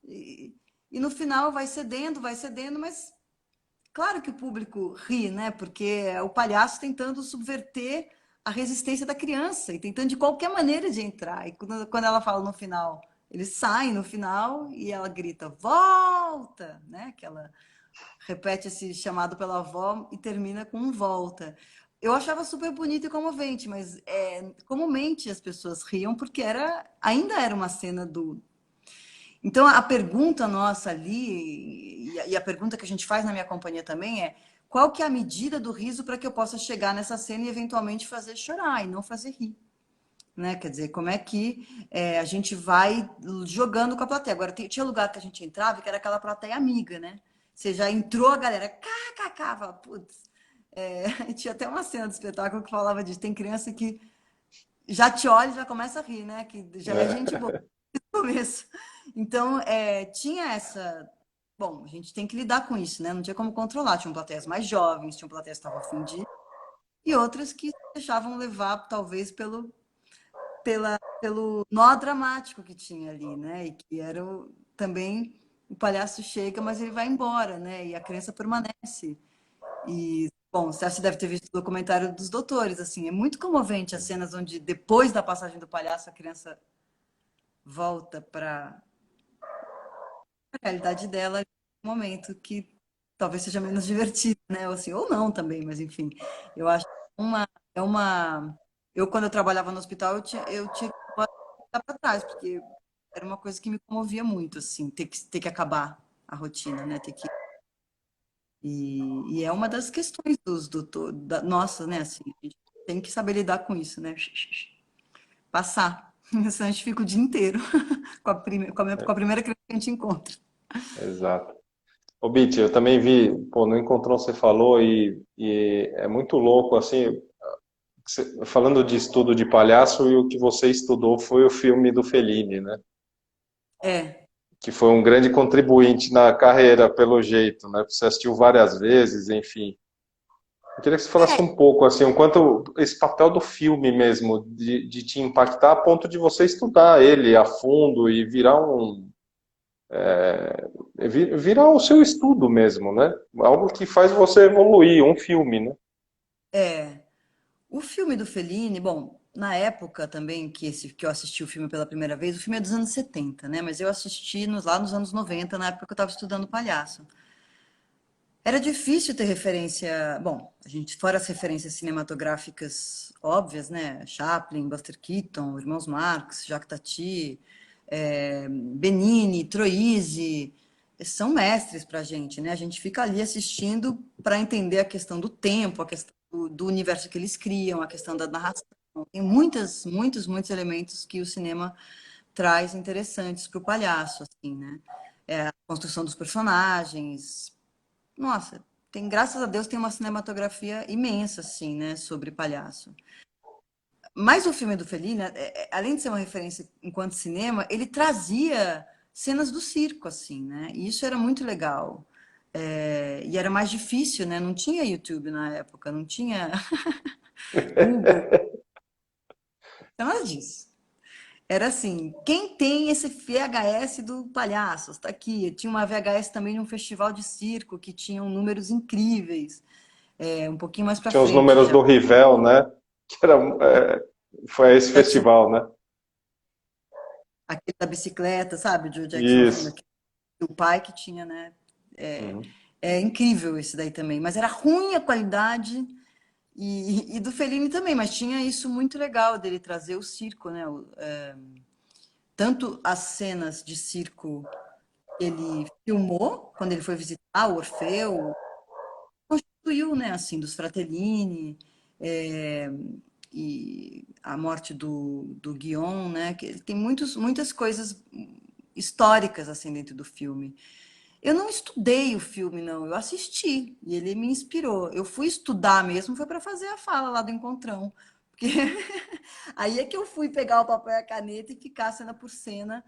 E no final vai cedendo, mas claro que o público ri, né? Porque é o palhaço tentando subverter a resistência da criança e tentando de qualquer maneira de entrar. E quando ela fala no final, eles saem no final e ela grita, volta, né? Que ela repete esse chamado pela avó e termina com um volta. Eu achava super bonito e comovente, mas comumente as pessoas riam porque ainda era uma cena do. Então a pergunta nossa ali, e a pergunta que a gente faz na minha companhia também é qual que é a medida do riso para que eu possa chegar nessa cena e eventualmente fazer chorar e não fazer rir? Né? Quer dizer, como é que a gente vai jogando com a plateia. Agora, tinha lugar que a gente entrava que era aquela plateia amiga, né? Você já entrou, a galera, kkk, fala, putz. Tinha até uma cena do espetáculo que falava disso. Tem criança que já te olha e já começa a rir, né? Que já é gente boa no começo. Então, tinha essa. Bom, a gente tem que lidar com isso, né? Não tinha como controlar. Tinham plateias mais jovens, tinham plateias que estavam a fim de. E outras que se deixavam levar, talvez, pelo nó dramático que tinha ali, né? E que era também o palhaço chega, mas ele vai embora, né? E a criança permanece. E, bom, você deve ter visto o documentário dos doutores, assim, é muito comovente as cenas onde, depois da passagem do palhaço, a criança volta para a realidade dela, um momento que talvez seja menos divertido, né? Ou assim, ou não também, mas enfim, eu acho que é uma. Eu, quando eu trabalhava no hospital, eu tinha que voltar para trás, porque era uma coisa que me comovia muito, assim, ter que acabar a rotina, né? E é uma das questões nossa, né? Assim, a gente tem que saber lidar com isso, né? Passar. Senão a gente fica o dia inteiro com a primeira criança que a gente encontra. Exato. Ô, Biti, eu também vi, pô, no Encontrão você falou e é muito louco, assim, falando de estudo de palhaço, e o que você estudou foi o filme do Fellini, né? É, Que foi um grande contribuinte na carreira, pelo jeito, né? Você assistiu várias vezes, enfim. Eu queria que você falasse um pouco, assim, o quanto esse papel do filme mesmo, de te impactar a ponto de você estudar ele a fundo e virar o seu estudo mesmo, né? Algo que faz você evoluir, um filme, né? é. O filme do Fellini, bom, na época também que eu assisti o filme pela primeira vez, o filme é dos anos 70, né? Mas eu assisti lá nos anos 90, na época que eu estava estudando palhaço. Era difícil ter referência, bom, a gente fora as referências cinematográficas óbvias, né? Chaplin, Buster Keaton, Irmãos Marx, Jacques Tati, Benini, Troisi, são mestres para a gente, né? A gente fica ali assistindo para entender a questão do tempo, a questão do universo que eles criam, a questão da narração. Tem muitos elementos que o cinema traz interessantes para o palhaço, assim, né? A construção dos personagens, nossa, graças a Deus, tem uma cinematografia imensa, assim, né, sobre palhaço. Mas o filme do Fellini, além de ser uma referência enquanto cinema, ele trazia cenas do circo, assim, né? E isso era muito legal. E era mais difícil, né? Não tinha YouTube na época, não tinha Google, nada disso. Era assim, quem tem esse VHS do Palhaços? Está aqui. Tinha uma VHS também de um festival de circo que tinham números incríveis. Um pouquinho mais para Tinha os frente números já. do Rivel, né? Que era, foi a esse Tinha festival, né? aquele da bicicleta, sabe? De Jackson Isso. Filme, o pai que tinha, né? É, Uhum. é incrível esse daí também. Mas era ruim a qualidade e do Fellini também, mas tinha isso muito legal dele trazer o circo, né? Tanto as cenas de circo que ele filmou quando ele foi visitar o Orfeu, constituiu, né, assim, dos Fratellini, é, e a morte do Guion, né, que ele tem muitas coisas históricas, assim, dentro do filme. Eu não estudei o filme, não, eu assisti, e ele me inspirou. Eu fui estudar mesmo, foi para fazer a fala lá do Encontrão, porque aí é que eu fui pegar o papel e a caneta e ficar cena por cena,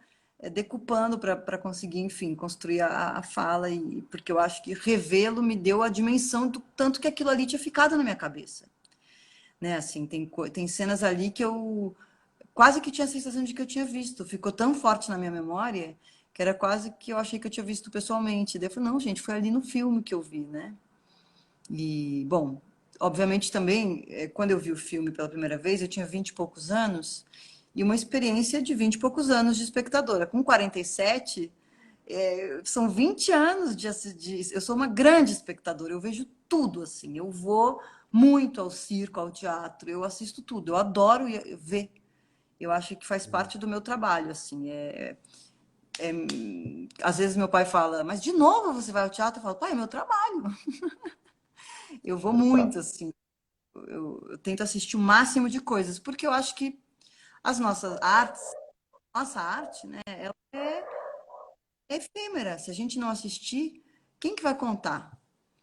decupando para conseguir, enfim, construir a fala, porque eu acho que revê-lo me deu a dimensão do tanto que aquilo ali tinha ficado na minha cabeça. Né? Assim, tem cenas ali que eu quase que tinha a sensação de que eu tinha visto, ficou tão forte na minha memória que era quase que eu achei que eu tinha visto pessoalmente. Daí eu falei, não, gente, foi ali no filme que eu vi, né? E, bom, obviamente também, quando eu vi o filme pela primeira vez, eu tinha 20 e poucos anos, e uma experiência de 20 e poucos anos de espectadora. Com 47, são 20 anos eu sou uma grande espectadora, eu vejo tudo, assim. Eu vou muito ao circo, ao teatro, eu assisto tudo, eu adoro ver. Eu acho que faz parte do meu trabalho, assim. Às vezes meu pai fala, mas de novo você vai ao teatro? Eu falo, pai, é meu trabalho. Eu vou Tá. muito, assim. Eu tento assistir o máximo de coisas, porque eu acho que as nossas artes, nossa arte, né, ela é efêmera. Se a gente não assistir, quem que vai contar?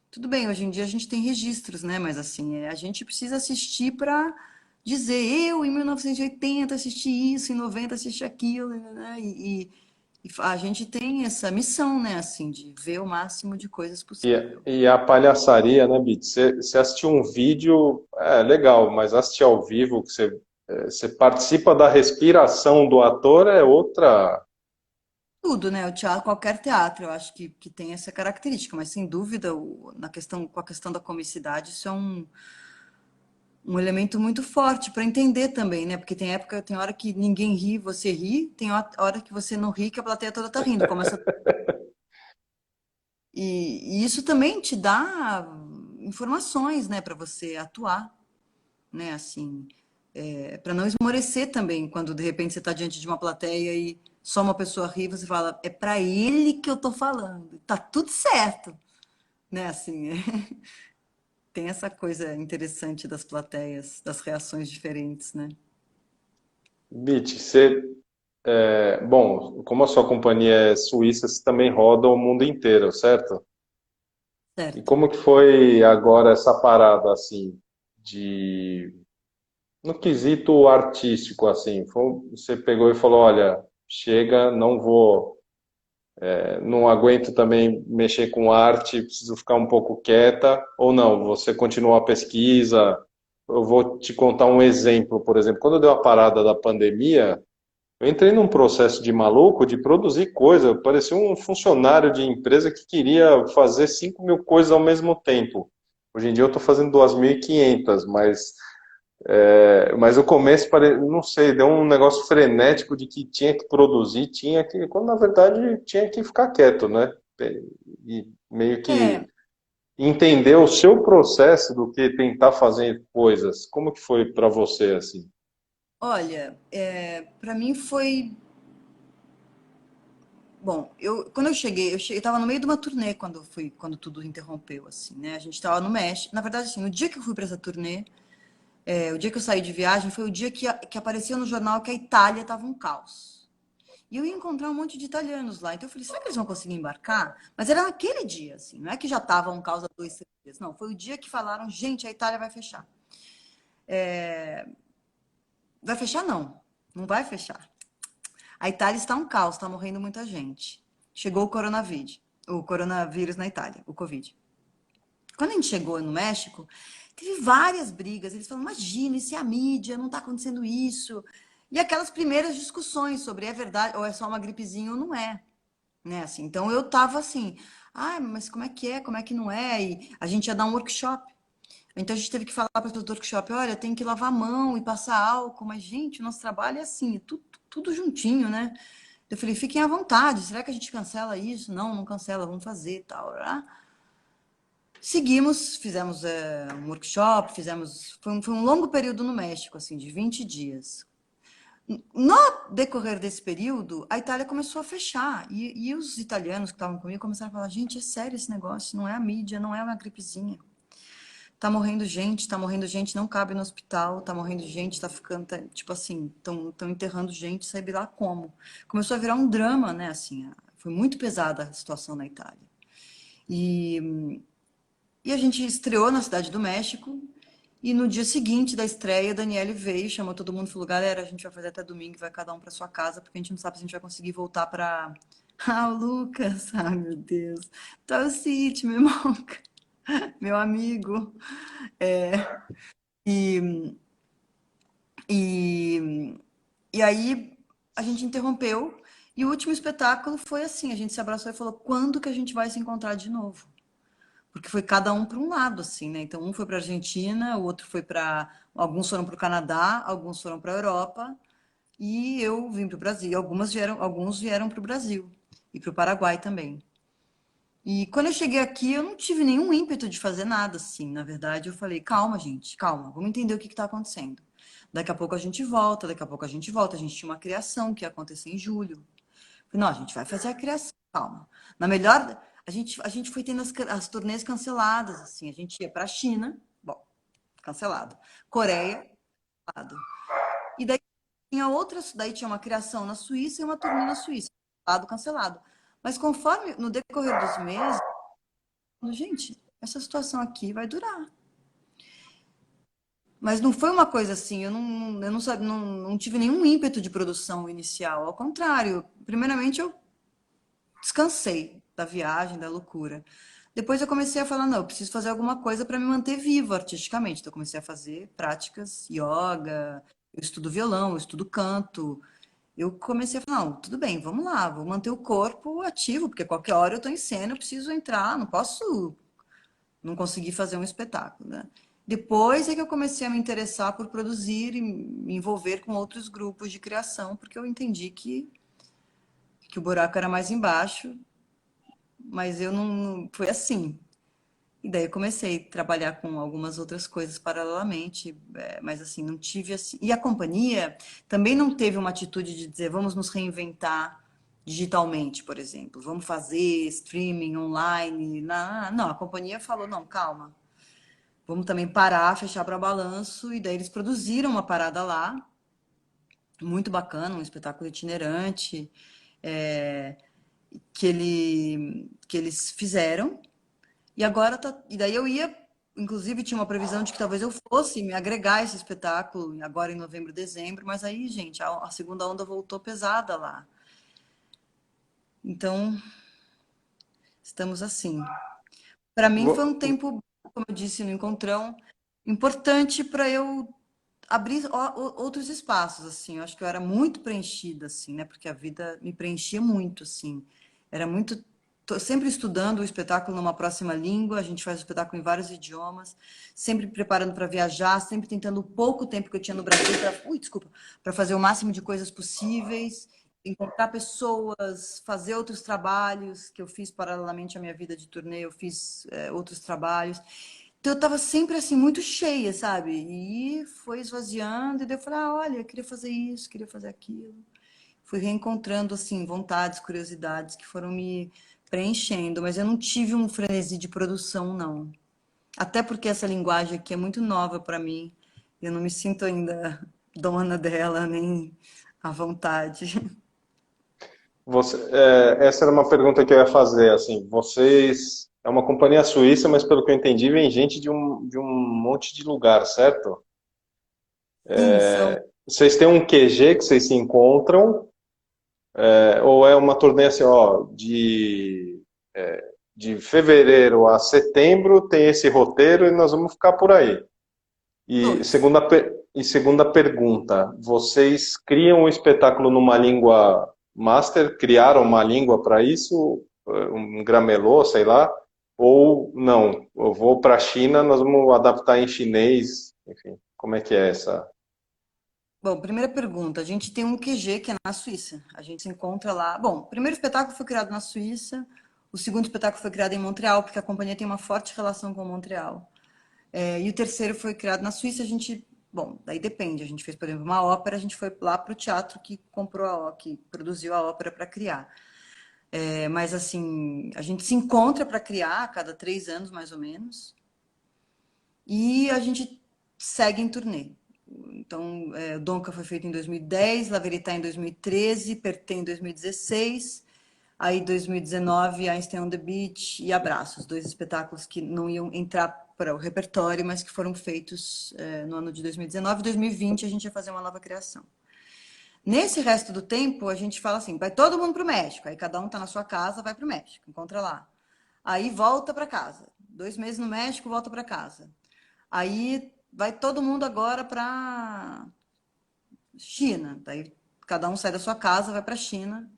Tudo bem, hoje em dia a gente tem registros, né? Mas assim, a gente precisa assistir para dizer, eu em 1980 assisti isso, em 90 assisti aquilo, né? E a gente tem essa missão, né? Assim, de ver o máximo de coisas possível. E a palhaçaria, né, Bit? Você assistir um vídeo, é legal, mas assistir ao vivo, que você participa da respiração do ator, é outra. Tudo, né? O teatro, qualquer teatro, eu acho que tem essa característica, mas sem dúvida, com a questão da comicidade, isso é um elemento muito forte para entender também, né? Porque tem hora que ninguém ri, você ri, tem hora que você não ri, que a plateia toda tá rindo. E isso também te dá informações, né, para você atuar, né? Assim, para não esmorecer também, quando de repente você está diante de uma plateia e só uma pessoa ri, você fala, é para ele que eu tô falando, tá tudo certo, né? Assim, tem essa coisa interessante das plateias, das reações diferentes, né? Bit, bom, como a sua companhia é suíça, você também roda o mundo inteiro, certo? E Certo. como que foi agora essa parada, assim, de no quesito artístico, assim, você pegou e falou, olha, chega, não aguento também mexer com arte, preciso ficar um pouco quieta, ou não, você continua a pesquisa. Eu vou te contar um exemplo, por exemplo, quando deu a parada da pandemia, eu entrei num processo de maluco de produzir coisa, eu parecia um funcionário de empresa que queria fazer 5.000 coisas ao mesmo tempo. Hoje em dia eu estou fazendo 2.500, mas o começo, não sei, deu um negócio frenético de que tinha que produzir, quando na verdade tinha que ficar quieto, né? E meio que É, entender o seu processo do que tentar fazer coisas. Como que foi para você assim? olha, para mim foi. Bom, quando eu estava no meio de uma turnê quando tudo interrompeu, assim, né? A gente estava no México. Na verdade, assim, no dia que eu fui para essa turnê, o dia que eu saí de viagem, foi o dia que apareceu no jornal que a Itália estava um caos. E eu ia encontrar um monte de italianos lá. Então eu falei, será que eles vão conseguir embarcar? Mas era naquele dia, assim, não é que já estava um caos há 2, 3 dias. Não, foi o dia que falaram, gente, a Itália vai fechar. Vai fechar, não. Não vai fechar. A Itália está um caos, está morrendo muita gente. Chegou o coronavírus na Itália, o Covid. Quando a gente chegou no México, teve várias brigas. Eles falaram: imagina, isso é a mídia, não está acontecendo isso. E aquelas primeiras discussões sobre é verdade ou é só uma gripezinha ou não é. Né? Assim, então eu tava assim, mas como é que é? Como é que não é? E a gente ia dar um workshop. Então a gente teve que falar para o workshop, olha, tem que lavar a mão e passar álcool, mas gente, o nosso trabalho é assim, é tudo juntinho, né? Eu falei, fiquem à vontade, será que a gente cancela isso? Não, não cancela, vamos fazer e tal. Seguimos, fizemos um workshop, foi um longo período no México, assim, de 20 dias. No decorrer desse período, a Itália começou a fechar. E os italianos que estavam comigo começaram a falar: gente, é sério esse negócio, não é a mídia, não é uma gripezinha. Tá morrendo gente, não cabe no hospital, tá morrendo gente, tá ficando, tipo assim, tão enterrando gente, sabe lá como. Começou a virar um drama, né, assim, foi muito pesada a situação na Itália. E a gente estreou na Cidade do México, e no dia seguinte da estreia, a Daniele veio, chamou todo mundo e falou: galera, a gente vai fazer até domingo, vai cada um para sua casa, porque a gente não sabe se a gente vai conseguir voltar para. Ah, o Lucas, ai meu Deus, tá o City, meu irmão, meu amigo. É, e, e, e aí a gente interrompeu, e o último espetáculo foi assim: a gente se abraçou e falou: quando que a gente vai se encontrar de novo? porque foi cada um para um lado, assim, né? Então, um foi para a Argentina, o outro foi para. Alguns foram para o Canadá, alguns foram para a Europa, e eu vim para o Brasil. Alguns vieram para o Brasil e para o Paraguai também. E quando eu cheguei aqui, eu não tive nenhum ímpeto de fazer nada, assim. Na verdade, eu falei, calma, gente, calma, vamos entender o que está acontecendo. Daqui a pouco a gente volta, daqui a pouco a gente volta. A gente tinha uma criação que ia acontecer em julho. Falei, não, a gente vai fazer a criação, calma. Na melhor, a gente foi tendo as turnês canceladas, assim. A gente ia para a China, bom, cancelado. Coreia, cancelado. E daí tinha outras, daí tinha uma criação na Suíça e uma turnê na Suíça, cancelado, cancelado. Mas conforme, no decorrer dos meses, gente, essa situação aqui vai durar. Mas não foi uma coisa assim, eu não tive nenhum ímpeto de produção inicial. Ao contrário, primeiramente eu descansei da viagem, da loucura. Depois eu comecei a falar, não, eu preciso fazer alguma coisa para me manter viva artisticamente. Então eu comecei a fazer práticas, yoga, eu estudo violão, eu estudo canto. Eu comecei a falar, não, tudo bem, vamos lá, vou manter o corpo ativo, porque qualquer hora eu estou em cena, eu preciso entrar, não posso não conseguir fazer um espetáculo, né? Depois é que eu comecei a me interessar por produzir e me envolver com outros grupos de criação, porque eu entendi que o buraco era mais embaixo, mas eu não foi assim. E daí eu comecei a trabalhar com algumas outras coisas paralelamente, mas assim, não tive assim. E a companhia também não teve uma atitude de dizer, vamos nos reinventar digitalmente, por exemplo, vamos fazer streaming online. Não, não, a companhia falou, não, calma. Vamos também parar, fechar para balanço. E daí eles produziram uma parada lá, muito bacana, um espetáculo itinerante, é, que eles fizeram. E agora tá. E daí eu ia, inclusive tinha uma previsão de que talvez eu fosse me agregar a esse espetáculo agora em novembro, dezembro, mas aí, gente, a segunda onda voltou pesada lá. Então, estamos assim. Para mim foi um Vo- tempo, como eu disse no encontrão, importante para eu abrir outros espaços, assim. Eu acho que eu era muito preenchida, assim, né? Porque a vida me preenchia muito, assim. Era muito. Tô sempre estudando o espetáculo numa próxima língua, a gente faz o espetáculo em vários idiomas, sempre preparando para viajar, sempre tentando o pouco tempo que eu tinha no Brasil para, desculpa, para fazer o máximo de coisas possíveis, encontrar pessoas, fazer outros trabalhos que eu fiz paralelamente à minha vida de turnê, eu fiz outros trabalhos. Então eu tava sempre assim, muito cheia, sabe? E foi esvaziando, e daí eu falei, ah, olha, eu queria fazer isso, queria fazer aquilo. Fui reencontrando, assim, vontades, curiosidades que foram me preenchendo, mas eu não tive um frenesi de produção, não. Até porque essa linguagem aqui é muito nova para mim. Eu não me sinto ainda dona dela, nem à vontade. essa era uma pergunta que eu ia fazer, assim, vocês, é uma companhia suíça, mas pelo que eu entendi, vem gente de um monte de lugar, certo? Sim, são. Vocês têm um QG que vocês se encontram, ou é uma turnê assim, ó, de fevereiro a setembro tem esse roteiro e nós vamos ficar por aí. Dois. E segunda pergunta, vocês criam um espetáculo numa língua master? Criaram uma língua para isso? Um gramelô, sei lá? Ou não? Eu vou para a China, nós vamos adaptar em chinês, enfim, como é que é essa? Bom, primeira pergunta. A gente tem um QG que é na Suíça. A gente se encontra lá. Bom, o primeiro espetáculo foi criado na Suíça. O segundo espetáculo foi criado em Montreal, porque a companhia tem uma forte relação com Montreal. E o terceiro foi criado na Suíça. A gente, bom, daí depende. A gente fez, por exemplo, uma ópera. A gente foi lá para o teatro que que produziu a ópera para criar. Mas assim, a gente se encontra para criar a cada 3 anos, mais ou menos. E a gente segue em turnê. Então, Donka foi feito em 2010, La Verità em 2013, Perté em 2016, aí 2019, Einstein on the Beach e Abraços, dois espetáculos que não iam entrar para o repertório, mas que foram feitos no ano de 2019. 2020 a gente ia fazer uma nova criação. Nesse resto do tempo, a gente fala assim, vai todo mundo para o México, aí cada um está na sua casa, vai para o México, encontra lá. Aí volta para casa. 2 meses no México, volta para casa. Aí vai todo mundo agora para China. Daí cada um sai da sua casa, vai para a China.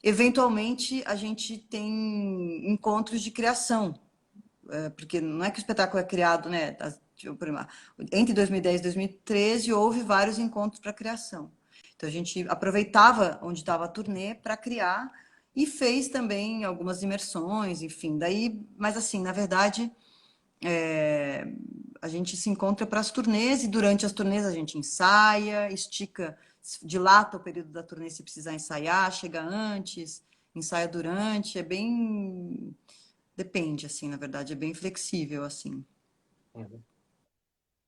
Eventualmente a gente tem encontros de criação porque não é que o espetáculo é criado, né? Entre 2010 e 2013 houve vários encontros para criação. Então a gente aproveitava onde estava a turnê para criar e fez também algumas imersões, enfim. Daí, mas assim, na verdade, é, a gente se encontra para as turnês e durante as turnês a gente ensaia, estica, dilata o período da turnê se precisar ensaiar, chega antes, ensaia durante, é bem. Depende, assim, na verdade, é bem flexível, assim. Uhum.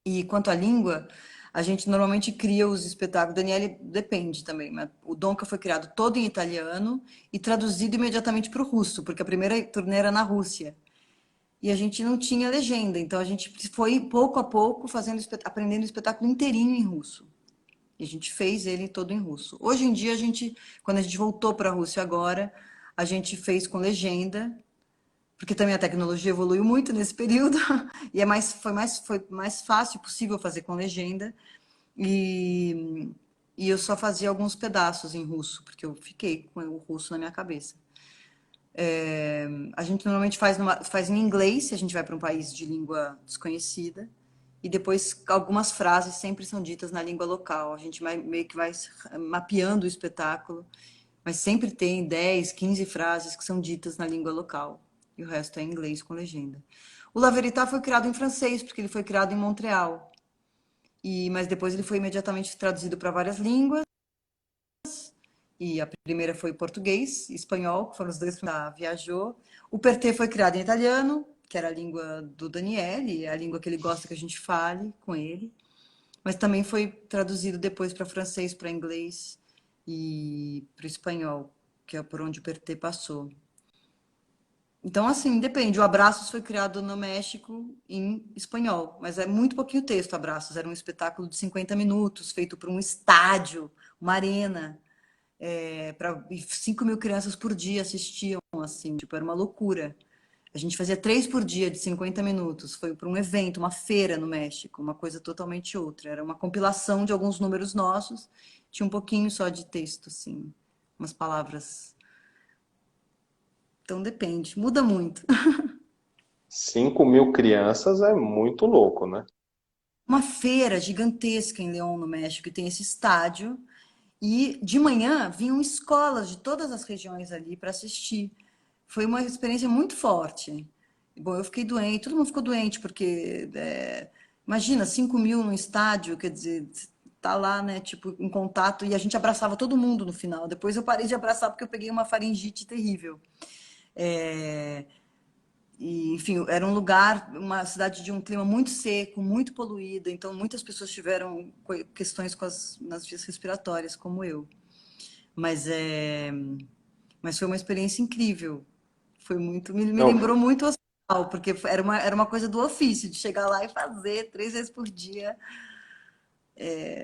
E quanto à língua, a gente normalmente cria os espetáculos. Daniele depende também, mas o Donca foi criado todo em italiano e traduzido imediatamente para o russo, porque a primeira turnê era na Rússia. E a gente não tinha legenda, então a gente foi pouco a pouco aprendendo o espetáculo inteirinho em russo. E a gente fez ele todo em russo. Hoje em dia, quando a gente voltou para a Rússia agora, a gente fez com legenda, porque também a tecnologia evoluiu muito nesse período, e foi mais fácil possível fazer com legenda. E, e eu só fazia alguns pedaços em russo, porque eu fiquei com o russo na minha cabeça. A gente normalmente faz em inglês, se a gente vai para um país de língua desconhecida, e depois algumas frases sempre são ditas na língua local. A gente meio que vai mapeando o espetáculo, mas sempre tem 10, 15 frases que são ditas na língua local, e o resto é em inglês com legenda. O La Verità foi criado em francês, porque ele foi criado em Montreal, mas depois ele foi imediatamente traduzido para várias línguas, e a primeira foi português e espanhol, que foram os dois que viajou. O Pertê foi criado em italiano, que era a língua do Daniele, a língua que ele gosta que a gente fale com ele. Mas também foi traduzido depois para francês, para inglês e para espanhol, que é por onde o Pertê passou. Então, assim, depende. O Abraços foi criado no México em espanhol, mas é muito pouquinho texto, Abraços. Era um espetáculo de 50 minutos, feito para um estádio, uma arena. 5 mil crianças por dia assistiam, assim, tipo, era uma loucura. A gente fazia 3 por dia de 50 minutos. Foi para um evento, uma feira no México, uma coisa totalmente outra. Era uma compilação de alguns números nossos, tinha um pouquinho só de texto, assim, umas palavras. Então depende, muda muito. 5.000 crianças é muito louco, né? Uma feira gigantesca em León, no México, e tem esse estádio. E de manhã vinham escolas de todas as regiões ali para assistir. Foi uma experiência muito forte. Bom, eu fiquei doente, todo mundo ficou doente, porque imagina, 5 mil no estádio, quer dizer, tá lá, né, tipo, em contato, e a gente abraçava todo mundo no final. Depois eu parei de abraçar porque eu peguei uma faringite terrível. É, e, enfim, era um lugar, uma cidade de um clima muito seco, muito poluído, então muitas pessoas tiveram questões nas vias respiratórias, como eu. Mas, mas foi uma experiência incrível. Foi muito, me Não, lembrou muito o hospital, porque era uma coisa do ofício, de chegar lá e fazer 3 vezes por dia.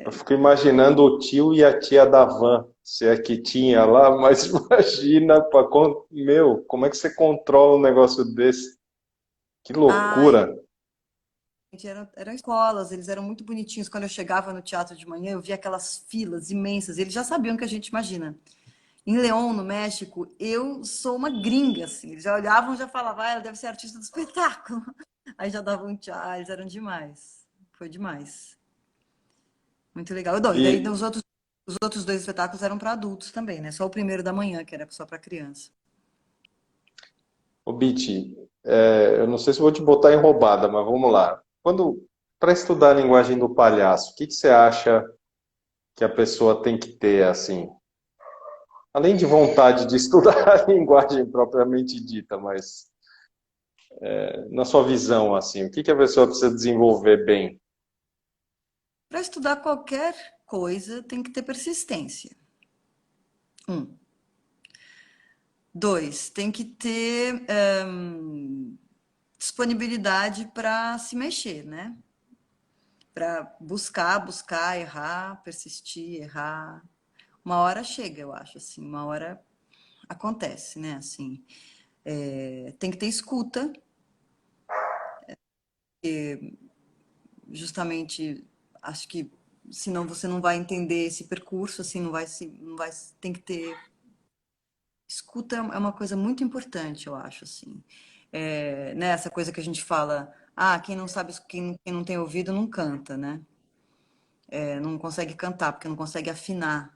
eu fico imaginando o tio e a tia da van, se é que tinha lá, mas imagina, meu, como é que você controla um negócio desse? Que Ai, loucura! eram escolas, eles eram muito bonitinhos. Quando eu chegava no teatro de manhã, eu via aquelas filas imensas. Eles já sabiam o que a gente imagina. Em León, no México, eu sou uma gringa, assim. Eles já olhavam e já falavam, ah, ela deve ser artista do espetáculo. Aí já davam um tchau, eles eram demais. Foi demais. Muito legal. E daí E, os outros dois espetáculos eram para adultos também, né? Só o primeiro da manhã, que era só para criança. o Biti, eu não sei se vou te botar em roubada, mas vamos lá. Para estudar a linguagem do palhaço, o que que você acha que a pessoa tem que ter, assim? Além de vontade de estudar a linguagem propriamente dita, mas na sua visão, assim, o que que a pessoa precisa desenvolver bem? Para estudar qualquer coisa, tem que ter persistência. Um. Dois, tem que ter disponibilidade para se mexer, né? Para buscar, errar, persistir, errar. Uma hora chega, eu acho, assim, uma hora acontece, né? Assim, tem que ter escuta, justamente, acho que senão você não vai entender esse percurso, assim, não vai, tem que ter escuta é uma coisa muito importante, eu acho, assim. Né, essa coisa que a gente fala, ah, quem não sabe, quem não tem ouvido não canta, né? Não consegue cantar, porque não consegue afinar.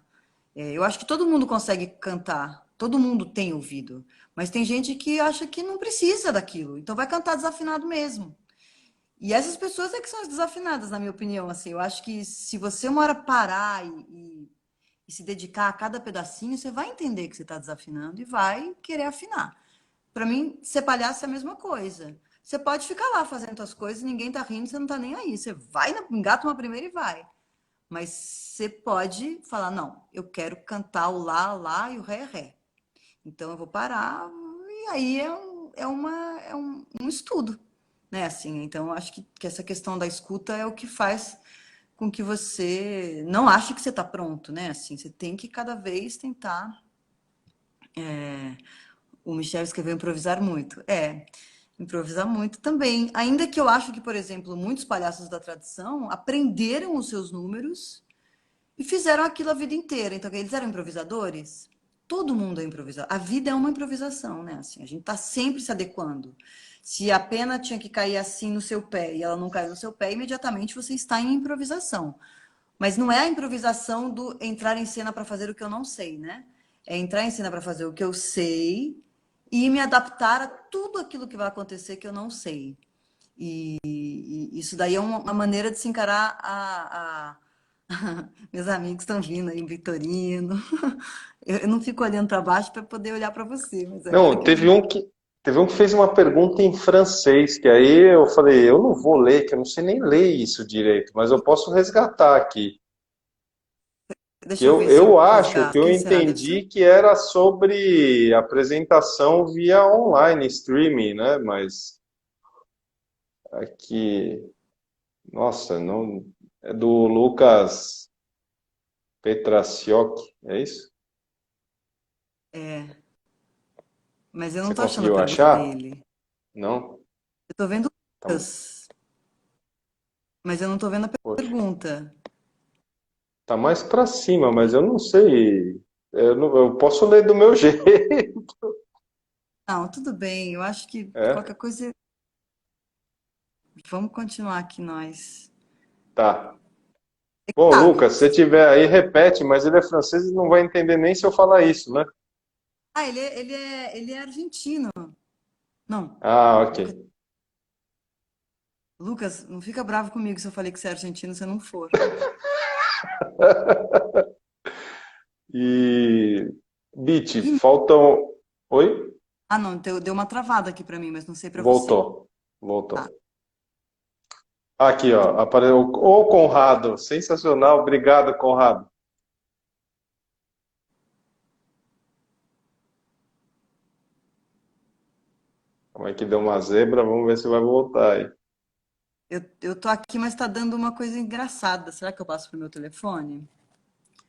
Eu acho que todo mundo consegue cantar, todo mundo tem ouvido, mas tem gente que acha que não precisa daquilo, então vai cantar desafinado mesmo. E essas pessoas é que são as desafinadas, na minha opinião. Assim, eu acho que se você uma hora parar e se dedicar a cada pedacinho, você vai entender que você está desafinando e vai querer afinar. Para mim, ser palhaço é a mesma coisa. Você pode ficar lá fazendo suas coisas, ninguém tá rindo, você não tá nem aí. Você vai, engata uma primeira e vai. Mas você pode falar, não, eu quero cantar o lá, lá e o ré, ré. Então eu vou parar e aí é um estudo, né? Assim, então eu acho que essa questão da escuta é o que faz com que você não ache que você está pronto, né? Assim, você tem que cada vez tentar. O Michel escreveu improvisar muito. Improvisar muito também. Ainda que eu acho que, por exemplo, muitos palhaços da tradição aprenderam os seus números e fizeram aquilo a vida inteira. Então, eles eram improvisadores? Todo mundo é improvisador. A vida é uma improvisação, né? Assim, a gente está sempre se adequando. Se a pena tinha que cair assim no seu pé e ela não caiu no seu pé, imediatamente você está em improvisação. Mas não é a improvisação do entrar em cena para fazer o que eu não sei, né? É entrar em cena para fazer o que eu sei e me adaptar a tudo aquilo que vai acontecer que eu não sei. E isso daí é uma maneira de se encarar Meus amigos estão vindo aí, Vitorino. Eu não fico olhando para baixo para poder olhar para você, mas agora Não, que eu vi. teve um que fez uma pergunta em francês, que aí eu falei, eu não vou ler, que eu não sei nem ler isso direito, mas eu posso resgatar aqui. Que Deixa eu ver se eu eu acho que resgato. eu Quem será? Deve ser. entendi que era sobre apresentação via online, streaming, né? Mas aqui, nossa, não é do Lucas Petracioc, é isso? É, mas eu não Você estou achando a conseguiu pergunta achar? dele. Não? Eu estou vendo Tá, Lucas, mas eu não estou vendo a poxa, pergunta. tá mais pra cima, mas eu não sei. Eu posso ler do meu jeito. Não, tudo bem. Eu acho que É, qualquer coisa. Vamos continuar aqui nós. tá. Bom, Sabe? Lucas, se você tiver aí, repete, mas ele é francês e não vai entender nem se eu falar isso, né? Ah, ele é argentino. Não, Ah, ok. Lucas, Lucas, não fica bravo comigo se eu falei que você é argentino, se você não for. E Bit, Ih, faltam. Oi? ah, não, deu uma travada aqui para mim, mas não sei para você. Voltou. Voltou. Tá. Aqui, ó. Apareceu. Ô, Conrado. Sensacional. Obrigado, Conrado. Como é que deu uma zebra? Vamos ver se vai voltar aí. Eu tô aqui, mas tá dando uma coisa engraçada. Será que eu passo pro meu telefone?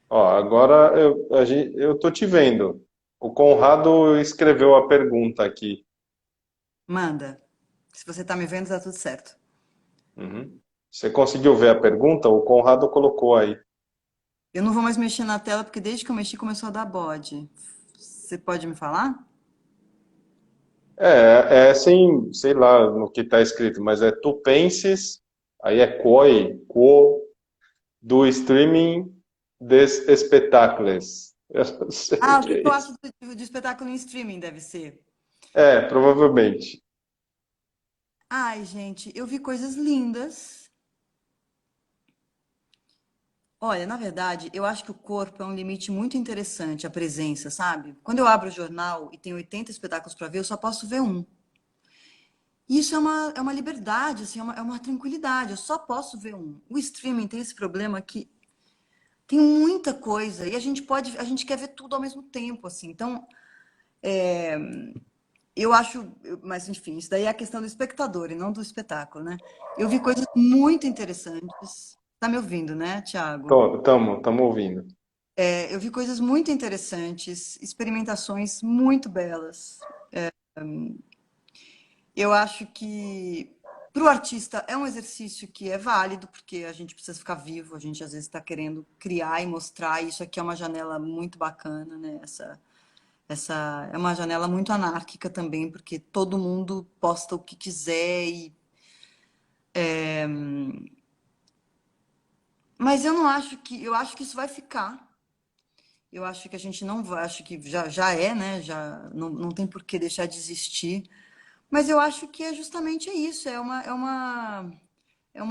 Ó, agora eu tô te vendo. O Conrado escreveu a pergunta aqui. Manda. Se você tá me vendo, tá tudo certo. Uhum. Você conseguiu ver a pergunta? O Conrado colocou aí. Eu não vou mais mexer na tela, porque desde que eu mexi começou a dar bode. Você pode me falar? É assim, sei lá no que está escrito, mas é tu penses, aí é quo, do streaming des espetáculos. Eu não sei o Ah, o que que é que eu isso. acho do espetáculo em streaming, deve ser. É, provavelmente. Ai, gente, eu vi coisas lindas. Olha, na verdade, eu acho que o corpo é um limite muito interessante, a presença, sabe? Quando eu abro o jornal e tem 80 espetáculos para ver, eu só posso ver um. E isso é uma liberdade, assim, é uma tranquilidade. Eu só posso ver um. O streaming tem esse problema que tem muita coisa e a gente quer ver tudo ao mesmo tempo, assim. Então, eu acho, mas enfim, isso daí é a questão do espectador e não do espetáculo, né? Eu vi coisas muito interessantes. Tá me ouvindo, né, Thiago? Tamo ouvindo. Eu vi coisas muito interessantes, experimentações muito belas. Eu acho que para o artista é um exercício que é válido, porque a gente precisa ficar vivo, a gente às vezes está querendo criar e mostrar, e isso aqui é uma janela muito bacana, né? essa é uma janela muito anárquica também, porque todo mundo posta o que quiser mas eu não acho que, eu acho que isso vai ficar. Eu acho que a gente não vai, acho que já é, né? Já não tem por que deixar de existir. Mas eu acho que é justamente isso, é uma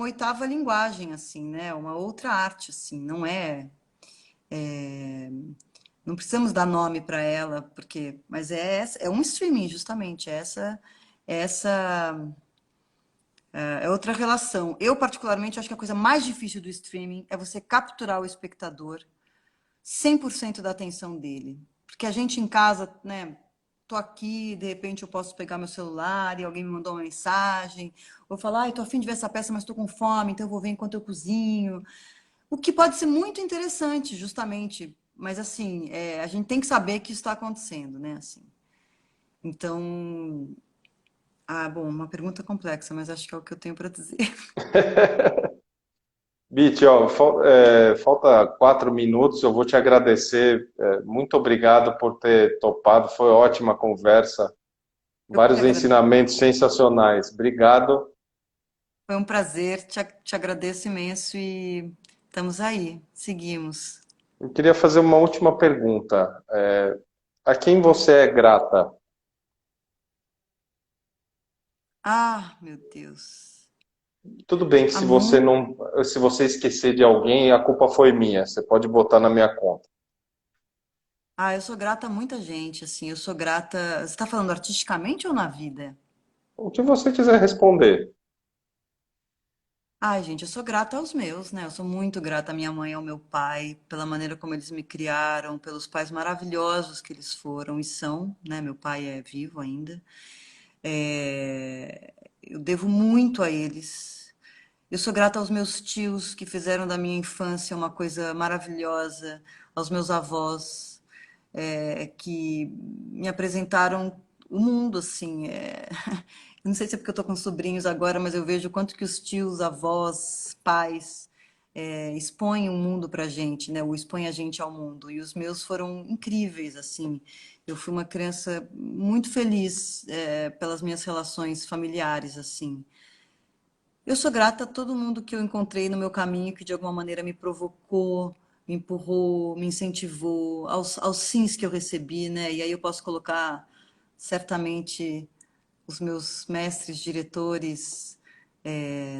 oitava linguagem, assim, né? É uma outra arte, assim, não é, não precisamos dar nome para ela, porque, mas é um streaming, justamente, essa é outra relação. Eu, particularmente, acho que a coisa mais difícil do streaming é você capturar o espectador 100% da atenção dele. Porque a gente em casa, né? Tô aqui, de repente eu posso pegar meu celular e alguém me mandou uma mensagem, ou falar, ai, tô a fim de ver essa peça, mas tô com fome, então eu vou ver enquanto eu cozinho. O que pode ser muito interessante, justamente, mas assim, a gente tem que saber que isso está acontecendo, né? Assim. Então, bom, uma pergunta complexa, mas acho que é o que eu tenho para dizer. Bit, ó, falta 4 minutos, eu vou te agradecer. Muito obrigado por ter topado, foi ótima conversa, Eu que vários agradeço. ensinamentos sensacionais. Obrigado. Foi um prazer, te agradeço imenso e estamos aí, seguimos. Eu queria fazer uma última pergunta. A quem você é grata? Meu Deus. Tudo bem que Há se você muito. não, se você esquecer de alguém, a culpa foi minha. Você pode botar na minha conta. Eu sou grata a muita gente, assim. Eu sou grata. Você está falando artisticamente ou na vida? O que você quiser responder. Ai, gente, eu sou grata aos meus, né? Eu sou muito grata à minha mãe e ao meu pai, pela maneira como eles me criaram, pelos pais maravilhosos que eles foram e são, né? Meu pai é vivo ainda. Eu devo muito a eles. Eu sou grata aos meus tios que fizeram da minha infância uma coisa maravilhosa, aos meus avós, que me apresentaram o mundo, assim. Eu não sei se é porque eu estou com sobrinhos agora, mas eu vejo o quanto que os tios, avós, pais expõem o mundo para a gente, né? Ou expõem a gente ao mundo. E os meus foram incríveis, assim. Eu fui uma criança muito feliz pelas minhas relações familiares, assim. Eu sou grata a todo mundo que eu encontrei no meu caminho, que de alguma maneira me provocou, me empurrou, me incentivou, aos sims que eu recebi, né? E aí eu posso colocar certamente os meus mestres, diretores,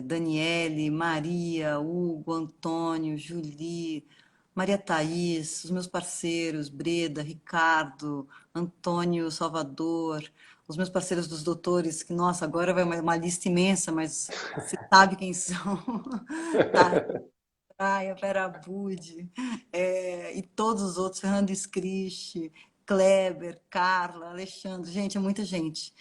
Daniele, Maria, Hugo, Antônio, Julie, Maria Thaís, os meus parceiros, Breda, Ricardo, Antônio Salvador, os meus parceiros dos doutores, que, nossa, agora vai uma lista imensa, mas você sabe quem são. Tá, Praia, Vera Budi, e todos os outros, Fernando Scrisch, Kleber, Carla, Alexandre, gente, é muita gente.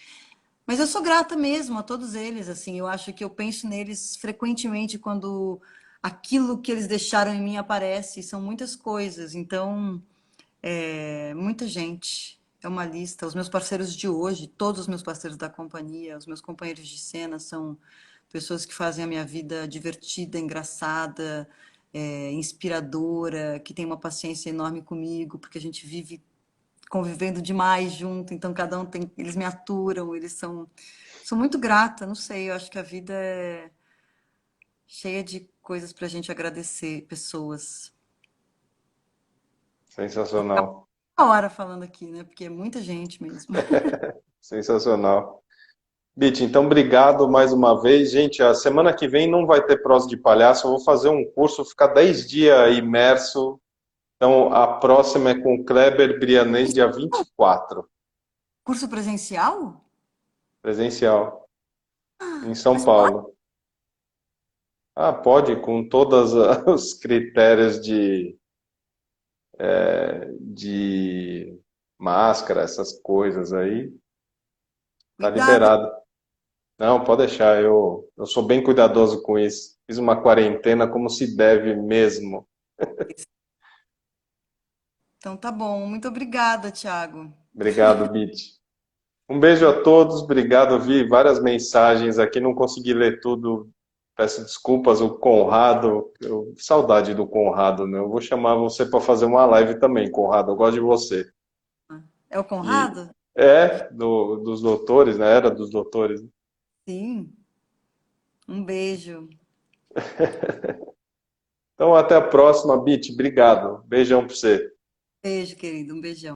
Mas eu sou grata mesmo a todos eles, assim, eu acho que eu penso neles frequentemente quando aquilo que eles deixaram em mim aparece, e são muitas coisas, então, muita gente, é uma lista. Os meus parceiros de hoje, todos os meus parceiros da companhia, os meus companheiros de cena são pessoas que fazem a minha vida divertida, engraçada, inspiradora, que têm uma paciência enorme comigo, porque a gente vive convivendo demais junto, então cada um tem, eles me aturam, eles sou muito grata, não sei, eu acho que a vida é cheia de coisas para a gente agradecer, pessoas. Vou ficar Sensacional. uma hora falando aqui, né? Porque é muita gente mesmo. Sensacional. Bit, então obrigado mais uma vez. Gente, a semana que vem não vai ter prosa de palhaço, eu vou fazer um curso, ficar 10 dias imerso. Então a próxima é com o Kleber Brianet, dia 24, Curso presencial? presencial, em São Mas pode? Paulo. Ah, pode, com todos os critérios de máscara, essas coisas aí, tá Cuidado, hein? liberado. Não, pode deixar, eu sou bem cuidadoso com isso. Fiz uma quarentena como se deve mesmo. Então tá bom. Muito obrigada, Thiago. Obrigado, Bit. Um beijo a todos, obrigado. Vi várias mensagens aqui, não consegui ler tudo. Peço desculpas, o Conrado, saudade do Conrado, né? Eu vou chamar você para fazer uma live também, Conrado. Eu gosto de você. É o E Conrado? dos doutores, na era dos doutores. Sim. Um beijo. Então, até a próxima, Bit. Obrigado. Beijão pra você. Beijo, querido. Um beijão.